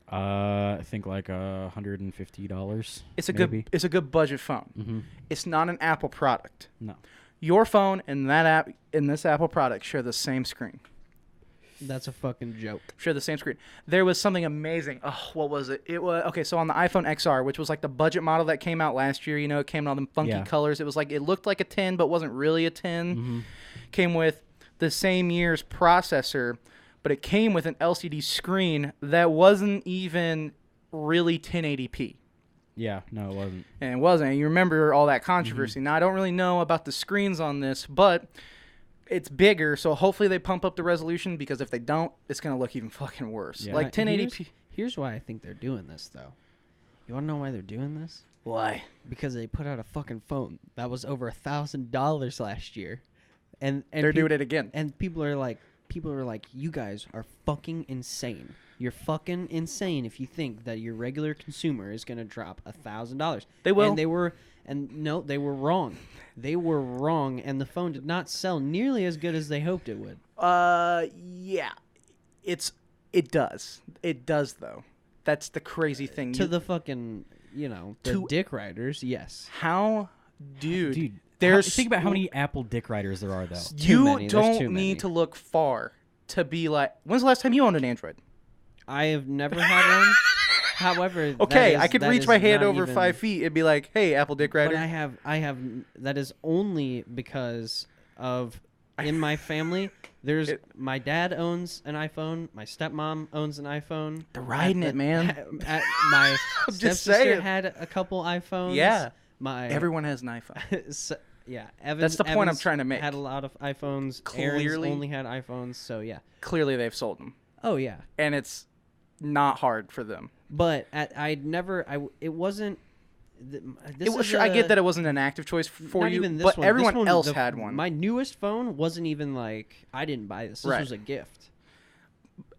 I think like $150. It's a maybe. it's a good budget phone. Mm-hmm. It's not an Apple product. No. Your phone and this Apple product share the same screen. That's a fucking joke. Share the same screen. There was something amazing. Oh, what was it? It was so on the iPhone XR, which was like the budget model that came out last year. It came in all them funky colors. It was like, it looked like a 10, but wasn't really a 10. Mm-hmm. Came with the same year's processor, but it came with an LCD screen that wasn't even really 1080p. Yeah, no, it wasn't. And it wasn't. And you remember all that controversy. Now, I don't really know about the screens on this, but it's bigger, so hopefully they pump up the resolution, because if they don't, it's going to look even fucking worse. Yeah. Like 1080p. Here's why I think they're doing this, though. You want to know why they're doing this? Why? Because they put out a fucking phone that was over $1,000 last year. And they're doing it again. And people are like, you guys are fucking insane. You're fucking insane if you think that your regular consumer is gonna drop $1,000. They will. And they were wrong. They were wrong, and the phone did not sell nearly as good as they hoped it would. Yeah, it does. It does though. That's the crazy thing. To the fucking, the dick riders, yes. How, dude. Think about how many Apple dick riders there are, though. You don't need to look far to be like. When's the last time you owned an Android? I have never had one. However, okay, I could reach my hand over 5 feet and be like, "Hey, Apple dick rider." But I have. That is only because of in my family. My dad owns an iPhone. My stepmom owns an iPhone. They're riding it, man. My I'm just stepsister saying. had a couple iPhones. Yeah. Everyone has an iPhone. Yeah, that's the point I'm trying to make. Had a lot of iPhones. Clearly, Aaron's only had iPhones, so yeah. Clearly, they've sold them. Oh yeah, and it's not hard for them. But it wasn't. I get that it wasn't an active choice for you, but everyone else had one. My newest phone wasn't even like, I didn't buy this. This was a gift.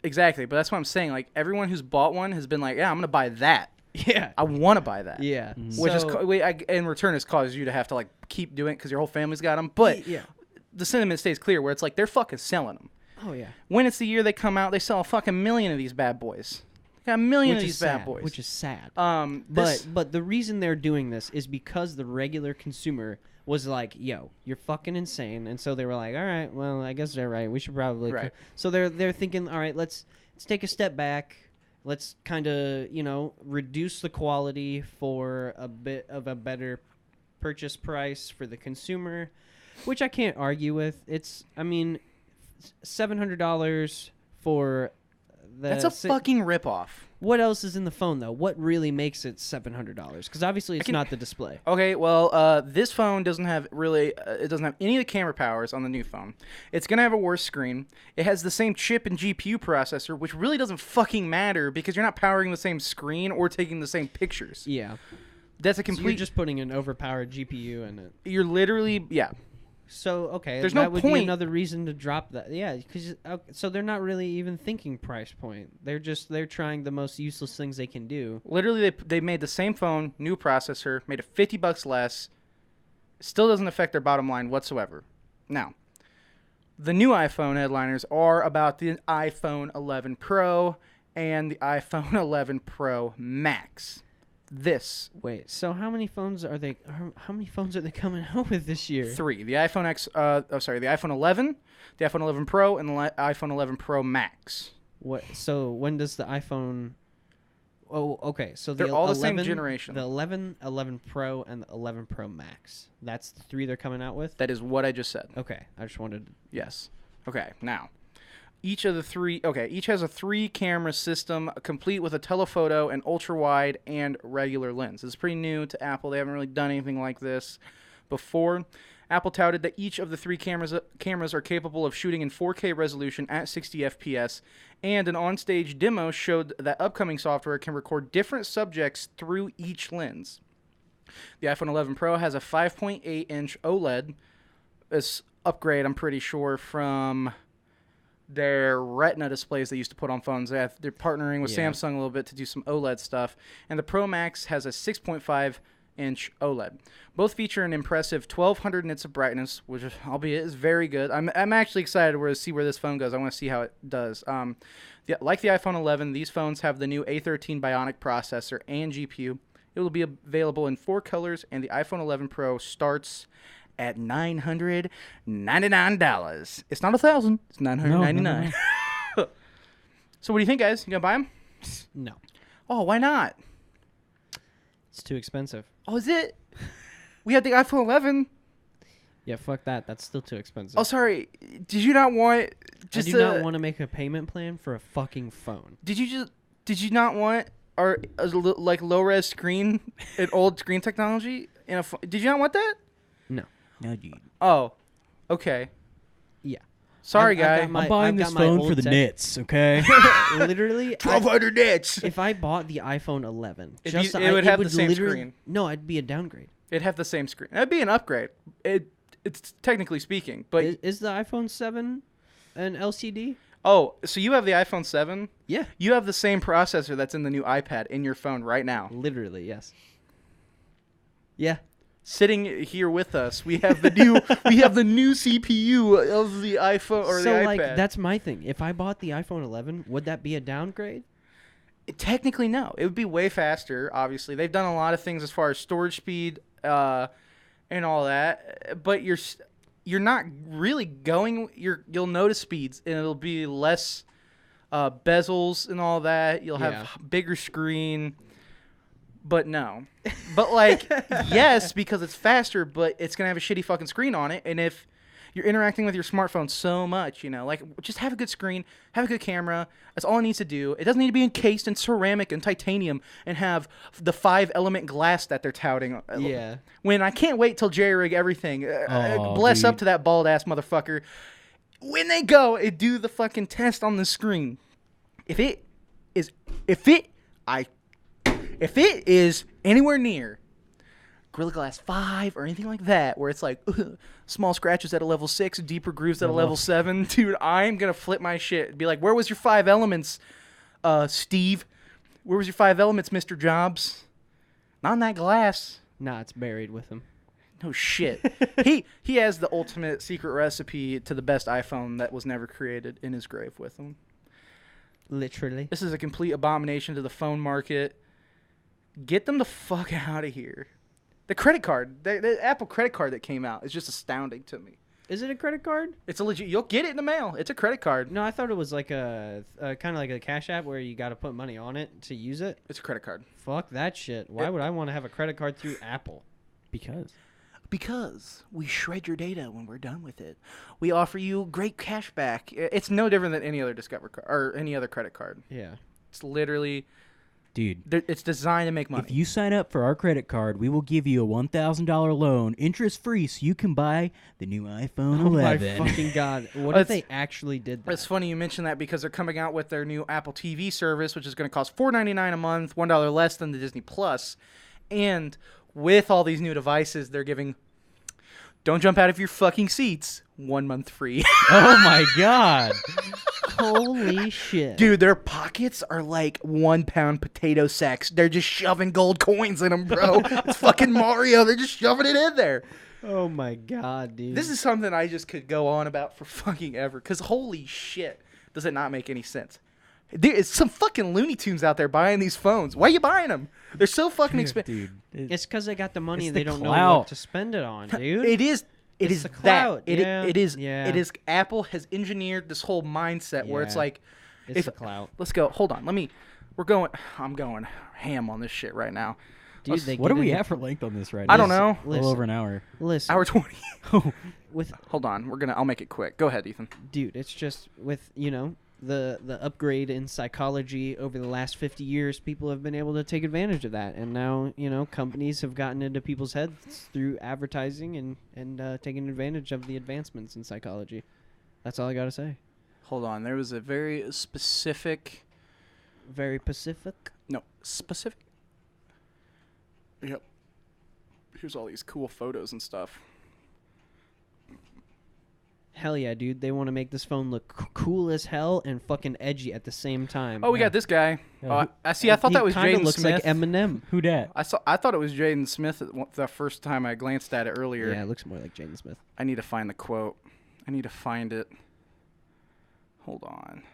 Exactly, but that's what I'm saying. Like, everyone who's bought one has been like, yeah, I'm gonna buy that. Yeah. I want to buy that. Yeah. Which in return has caused you to have to like keep doing it because your whole family's got them. But yeah. the sentiment stays clear where it's like they're fucking selling them. Oh yeah. When it's the year they come out, they sell a fucking million of these bad boys. They got a million of Which these is bad sad, boys. which is sad. This- But the reason they're doing this is because the regular consumer was like, "Yo, you're fucking insane," and so they were like, "All right, well, I guess they're right. We should probably." Right. So they're thinking, "All right, let's take a step back. Let's kind of reduce the quality for a bit of a better purchase price for the consumer," which I can't argue with. $700 for that's a fucking ripoff. What else is in the phone though? What really makes it $700? Because obviously it's not the display. Okay, well, this phone doesn't have it doesn't have any of the camera powers on the new phone. It's gonna have a worse screen. It has the same chip and GPU processor, which really doesn't fucking matter because you're not powering the same screen or taking the same pictures. Yeah, That's a so complete. you're just putting an overpowered GPU in it. You're literally So okay, There's that no would be point. another reason to drop that. Yeah, because so they're not really even thinking price point. They're trying the most useless things they can do. Literally, they made the same phone, new processor, made it $50 less. Still doesn't affect their bottom line whatsoever. Now, the new iPhone headliners are about the iPhone 11 Pro and the iPhone 11 Pro Max. This Wait, so how many phones are they? How many phones are they coming out with this year? 3: the iPhone the iPhone 11, the iPhone 11 Pro, and the iPhone 11 Pro Max. What? So when does the iPhone? Oh, okay. So They're all the same generation. The 11, 11 Pro, and the 11 Pro Max. That's the 3 they're coming out with. That is what I just said. Okay, I just wanted. Yes. Okay. Now, each has a 3-camera system complete with a telephoto, an ultra wide, and regular lens. This is pretty new to Apple. They haven't really done anything like this before. Apple touted that each of the 3 cameras are capable of shooting in 4K resolution at 60 FPS, and an onstage demo showed that upcoming software can record different subjects through each lens. The iPhone 11 Pro has a 5.8-inch OLED. This upgrade, I'm pretty sure, from their Retina displays they used to put on phones. They're partnering with Samsung a little bit to do some OLED stuff. And the Pro Max has a 6.5-inch OLED. Both feature an impressive 1200 nits of brightness, which, albeit, is very good. I'm actually excited to see where this phone goes. I want to see how it does. Like the iPhone 11, these phones have the new A13 Bionic processor and GPU. It will be available in 4 colors, and the iPhone 11 Pro starts at $999. It's not $1,000. It's $999. No. So what do you think, guys? You gonna buy them? No, Oh, why not? it's too expensive. Oh, is it? We had the iPhone 11. Yeah, fuck that. That's still too expensive. Oh, sorry. Did you not want I do not want to make a payment plan for a fucking phone. Did you not want our like low res screen and old screen technology in a? Did you not want that? No. No, dude. Oh, okay. Yeah. Sorry, I've guy. got my- I'm buying I've this got my phone old for the tech- nits, okay? Literally, 1,200 nits. if I bought the iPhone 11, It would have the same literally- screen. No, it'd be a downgrade. It'd have the same screen. That'd be an upgrade. It's technically speaking, but Is the iPhone 7 an LCD? oh, so you have the iPhone 7? Yeah. You have the same processor that's in the new iPad in your phone right now. Literally, yes. Yeah. Sitting here with us, we have the new CPU of the iPhone or So the like iPad. that's my thing. If I bought the iPhone 11, would that be a downgrade? Technically, no. It would be way faster. Obviously, they've done a lot of things as far as storage speed and all that, but you're not really going. You'll notice speeds, and it'll be less bezels and all that. You'll have bigger screen, but no. But like, yes, because it's faster, but it's gonna have a shitty fucking screen on it, and if you're interacting with your smartphone so much, like just have a good screen, have a good camera. That's all it needs to do. It doesn't need to be encased in ceramic and titanium and have the 5-element glass that they're touting. Yeah. When I can't wait till jerry-rig everything. Oh, Bless up dude. to that bald-ass motherfucker. When they go and do the fucking test on the screen, if it is anywhere near Gorilla Glass 5 or anything like that, where it's like small scratches at a level 6, deeper grooves at a level 7, dude, I'm gonna flip my shit and be like, where was your 5 elements, Steve? Where was your 5 elements, Mr. Jobs? Not in that glass. Nah, it's buried with him. No shit. he has the ultimate secret recipe to the best iPhone that was never created in his grave with him. Literally. This is a complete abomination to the phone market. Get them the fuck out of here. The credit card, the Apple credit card that came out is just astounding to me. Is it a credit card? It's a legit. You'll get it in the mail. It's a credit card. No, I thought it was like a kind of like a Cash App where you got to put money on it to use it. It's a credit card. Fuck that shit. Why would I want to have a credit card through Apple? Because we shred your data when we're done with it. We offer you great cash back. It's no different than any other Discover card or any other credit card. Yeah. It's literally, Dude, it's designed to make money. if you sign up for our credit card, we will give you a $1,000 loan, interest-free, so you can buy the new iPhone 11. Oh my fucking god! What if they actually did that? It's funny you mention that because they're coming out with their new Apple TV service, which is going to cost $4.99 a month, $1 less than the Disney Plus. And with all these new devices, they're giving, don't jump out of your fucking seats, 1 month free. Oh my god. Holy shit! Dude, their pockets are like 1 pound potato sacks. They're just shoving gold coins in them, bro. It's fucking Mario. They're just shoving it in there. Oh my god, dude! This is something I just could go on about for fucking ever. Because holy shit, does it not make any sense? There's some fucking Looney Tunes out there buying these phones. Why are you buying them? They're so fucking expensive. Dude, It's because they got the money It's and they the don't know clout. what to spend it on, dude. It is. It It's is the that. clout, It is. yeah. It is. Apple has engineered this whole mindset where it's Yeah. like, It's the clout, let's go. Hold on. I'm going ham on this shit right now. dude. They what get are we in- at for length on this right I now? don't know. A little over an hour. Listen, Hour 20. with Hold on. I'll make it quick. Go ahead, Ethan. dude, it's just with the upgrade in psychology over the last 50 years, people have been able to take advantage of that, and now companies have gotten into people's heads through advertising and taking advantage of the advancements in psychology. That's all I gotta say. Hold on. There was a very specific. Very Pacific. No, specific. Yep. Here's all these cool photos and stuff. Hell yeah, dude! They want to make this phone look cool as hell and fucking edgy at the same time. Oh, we got this guy. Yeah, Oh, I see. I thought He that was kinda Jaden looks Smith. like Eminem. Who dat? I thought it was Jaden Smith the first time I glanced at it earlier. Yeah, it looks more like Jaden Smith. I need to find the quote. I need to find it. Hold on.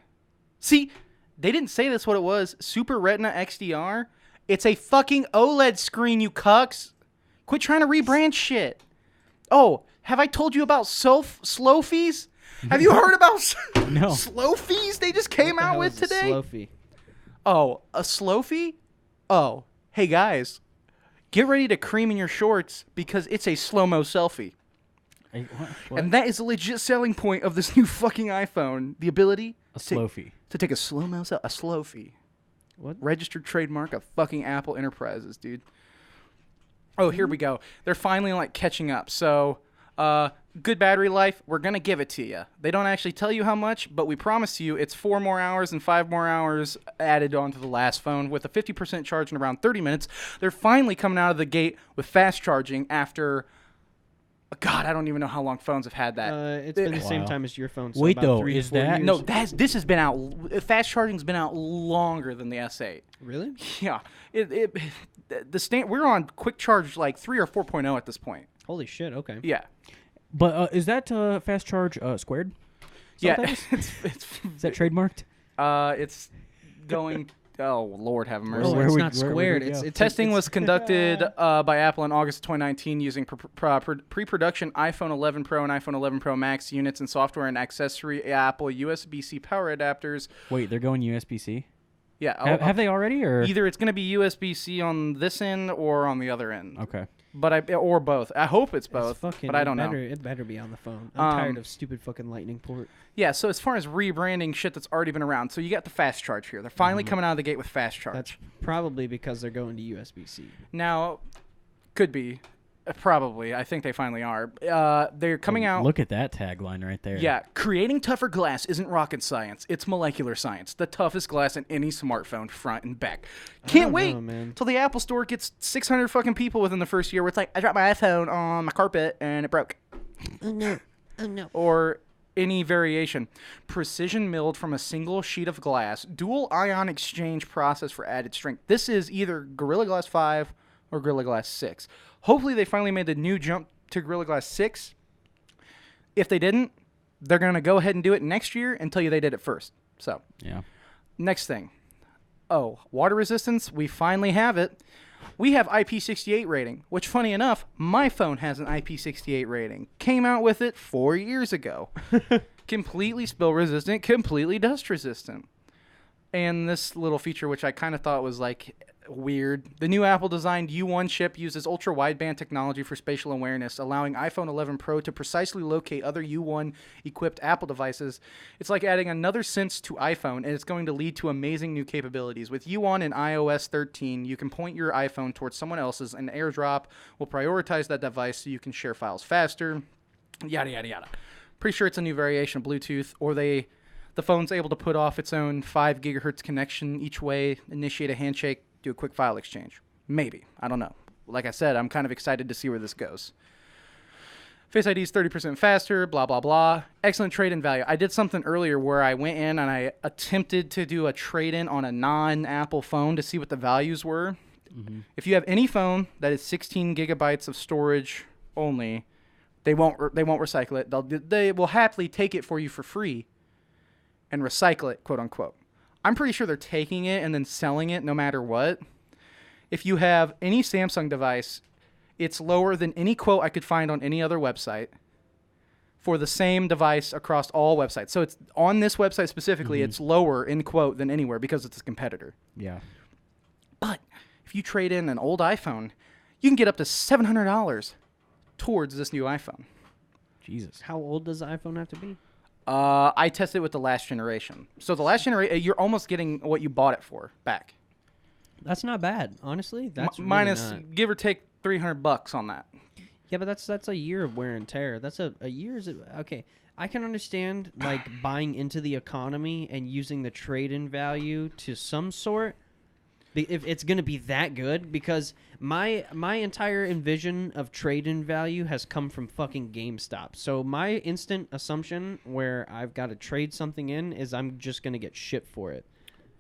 See, they didn't say that's what it was. Super Retina XDR. It's a fucking OLED screen, you cucks. Quit trying to rebrand shit. Oh, have I told you about slow fees? Have you heard about No. slow fees they just came What the out hell with is a today? Slow-fee? Oh, a slow fee? Oh, hey guys, get ready to cream in your shorts because it's a slow-mo selfie. What? And that is a legit selling point of this new fucking iPhone. The ability A slow fee. to take a slow-mo a slow fee. What? Registered trademark of fucking Apple Enterprises, dude. Oh, here we go. They're finally like catching up. So, good battery life, we're going to give it to you. They don't actually tell you how much, but we promise you it's 4 more hours and 5 more hours added onto the last phone with a 50% charge in around 30 minutes. They're finally coming out of the gate with fast charging after, God, I don't even know how long phones have had that. It's been the same Wow. time as your phone. So Wait, about though, 3 to is 4 that- years. No, this has been out. Fast charging's been out longer than the S8. Really? Yeah, we're on quick charge like 3 or 4.0 at this point. Holy shit! Okay. Yeah, But is that fast charge squared? Is that what yeah. that is? Is that trademarked? It's going. Oh Lord, have mercy. Oh, Well, where it's we- not where squared. we go? It's Testing it's, was conducted by Apple in August 2019 using pre-production iPhone 11 Pro and iPhone 11 Pro Max units and software and accessory Apple USB-C power adapters. Wait, they're going USB-C? Yeah, Have they already, or either it's going to be USB-C on this end or on the other end. okay? But or both. I hope it's both, fucking, but I don't know. It better be on the phone. I'm tired Um, of stupid fucking lightning port. Yeah, so as far as rebranding shit that's already been around, so you got the fast charge here. They're finally coming out of the gate with fast charge. That's probably because they're going to USB-C. Now, could be. Probably. I think they finally are. They're coming out. Look at that tagline right there. Yeah, creating tougher glass isn't rocket science. It's molecular science. The toughest glass in any smartphone, front and back. Can't don't wait know, man. till the Apple Store gets 600 fucking people within the first year where it's like, I dropped my iPhone on my carpet and it broke. Oh no. Oh no. Or any variation. Precision milled from a single sheet of glass. Dual ion exchange process for added strength. This is either Gorilla Glass 5 or Gorilla Glass 6. Hopefully they finally made the new jump to Gorilla Glass 6. If they didn't, they're going to go ahead and do it next year and tell you they did it first. So, Yeah. next thing. Oh, water resistance. We finally have it. We have IP68 rating, which, funny enough, my phone has an IP68 rating. Came out with it 4 years ago. Completely spill resistant, completely dust resistant. And this little feature, which I kind of thought was like weird. The new Apple-designed U1 chip uses ultra-wideband technology for spatial awareness, allowing iPhone 11 Pro to precisely locate other U1-equipped Apple devices. It's like adding another sense to iPhone, and it's going to lead to amazing new capabilities. With U1 and iOS 13, you can point your iPhone towards someone else's, and AirDrop will prioritize that device so you can share files faster, yada, yada, yada. Pretty sure it's a new variation of Bluetooth, or the phone's able to put off its own 5 gigahertz connection each way, initiate a handshake, do a quick file exchange. Maybe. I don't know. Like I said, I'm kind of excited to see where this goes. Face ID is 30% faster, blah, blah, blah. Excellent trade-in value. I did something earlier where I went in and I attempted to do a trade-in on a non-Apple phone to see what the values were. Mm-hmm. If you have any phone that is 16 gigabytes of storage only, they won't recycle it. They will happily take it for you for free and recycle it, quote unquote. I'm pretty sure they're taking it and then selling it no matter what. If you have any Samsung device, it's lower than any quote I could find on any other website for the same device across all websites. So it's on this website specifically, it's lower in quote than anywhere because it's a competitor. Yeah. But if you trade in an old iPhone, you can get up to $700 towards this new iPhone. Jesus. How old does the iPhone have to be? I tested it with the last generation. So the last generation, you're almost getting what you bought it for back. That's not bad, honestly. That's minus, really not. give or take, $300 on that. Yeah, but that's a year of wear and tear. That's a year's okay. I can understand like buying into the economy and using the trade-in value to some sort. If it's gonna be that good, because my entire envision of trade-in value has come from fucking GameStop. So my instant assumption where I've got to trade something in is I'm just gonna get shit for it.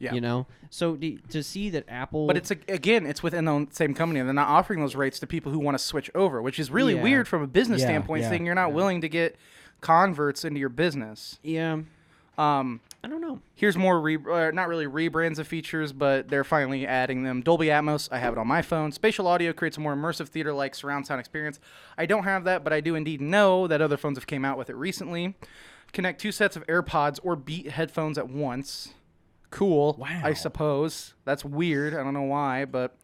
Yeah. You know. So to see that Apple, but it's within the same company, and they're not offering those rates to people who want to switch over, which is really weird from a business standpoint, saying you're not willing to get converts into your business. Yeah. I don't know. Here's more, not really rebrands of features, but they're finally adding them. Dolby Atmos, I have it on my phone. Spatial audio creates a more immersive theater-like surround sound experience. I don't have that, but I do indeed know that other phones have came out with it recently. Connect 2 sets of AirPods or Beat headphones at once. Cool, wow. I suppose. That's weird. I don't know why, but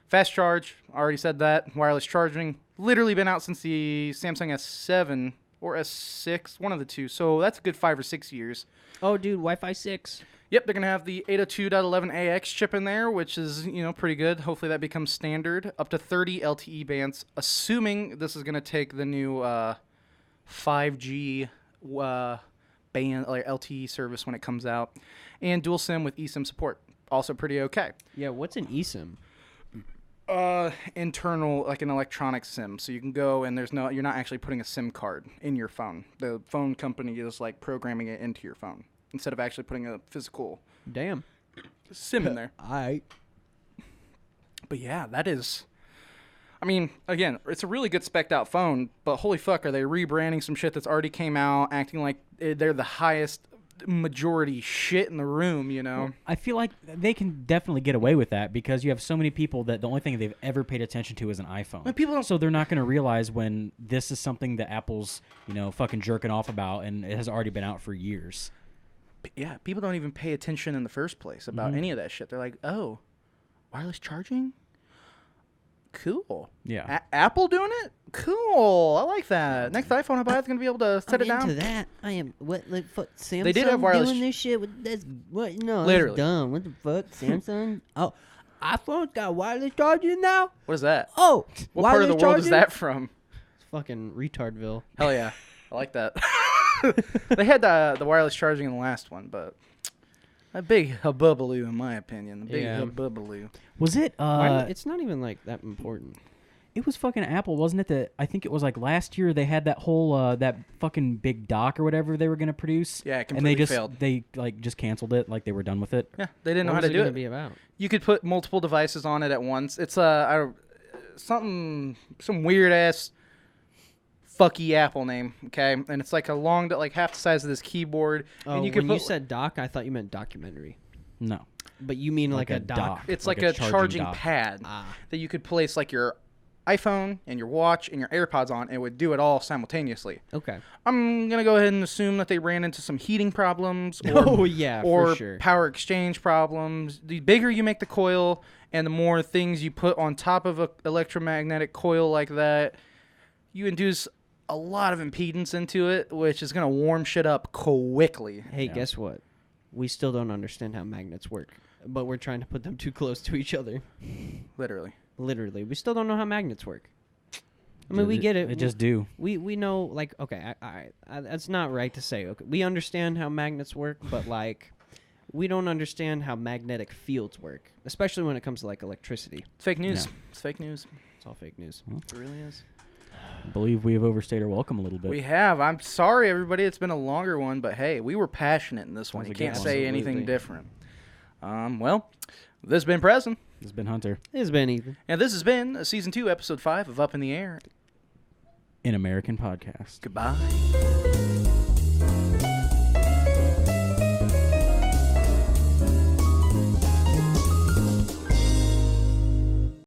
fast charge, already said that. Wireless charging, literally been out since the Samsung S7 or S6, one of the two. So that's a good 5 or 6 years. Oh, dude, Wi-Fi 6. Yep, they're going to have the 802.11ax chip in there, which is, pretty good. Hopefully that becomes standard. Up to 30 LTE bands, assuming this is going to take the new 5G band, like LTE service when it comes out. And dual SIM with eSIM support. Also pretty okay. Yeah, what's an eSIM? Internal, like an electronic SIM. So you can go and you're not actually putting a SIM card in your phone. The phone company is like programming it into your phone instead of actually putting a physical SIM in there. But yeah, that is, again, it's a really good spec'd out phone, but holy fuck, are they rebranding some shit that's already came out, acting like they're the highest majority shit in the room, Well, I feel like they can definitely get away with that because you have so many people that the only thing they've ever paid attention to is an iPhone. So they're not going to realize when this is something that Apple's, fucking jerking off about, and it has already been out for years. Yeah, people don't even pay attention in the first place about any of that shit. They're like, oh, wireless charging? Cool. Yeah. Apple doing it? Cool. I like that. Next iPhone I buy is going to be able to set it down. I'm into that. I am. What, like, fuck, Samsung They did have wireless doing this shit? That's, what? No, literally. That's dumb. What the fuck? Samsung? Oh, iPhone's got wireless charging now? What is that? Oh, what part of the world is that from? It's fucking retardville. Hell yeah. I like that. They had the wireless charging in the last one, but a big hubbubaloo in my opinion. A big hubbubaloo. Was it? It's not even like that important. It was fucking Apple, wasn't it? That I think it was like last year they had that whole that fucking big dock or whatever they were gonna produce. Yeah, it and they completely just failed. they like just canceled it, like they were done with it. Yeah, they didn't know What how was to it do gonna it. be about? You could put multiple devices on it at once. It's some weird ass fucky Apple name, okay? And it's like a long, like half the size of this keyboard. Oh, and you could when put, you said dock, I thought you meant documentary. No, But you mean like a dock? it's like like a a charging dock. pad Ah. that you could place like your iPhone and your watch and your AirPods on, and it would do it all simultaneously. Okay. I'm gonna go ahead and assume that they ran into some heating problems, or, Oh yeah, or for sure. power exchange problems. The bigger you make the coil, and the more things you put on top of an electromagnetic coil like that, you induce a lot of impedance into it, which is gonna warm shit up quickly. Hey, Yeah. guess what? We still don't understand how magnets work, but we're trying to put them too close to each other. Literally. Literally, we still don't know how magnets work. I mean, we get it. They just do. We know, like, okay, that's not right to say. Okay, we understand how magnets work, but like, we don't understand how magnetic fields work, especially when it comes to like electricity. Fake news. Yeah. It's fake news. It's all fake news. It really is. I believe we have overstayed our welcome a little bit. We have. I'm sorry, everybody. It's been a longer one, but hey, we were passionate in this one. That You was a good can't one. say anything Absolutely. different. Well, this has been Preston, This has been Hunter It's been Ethan. and this has been Season 2, Episode 5 of Up in the Air. in American Podcast. Goodbye.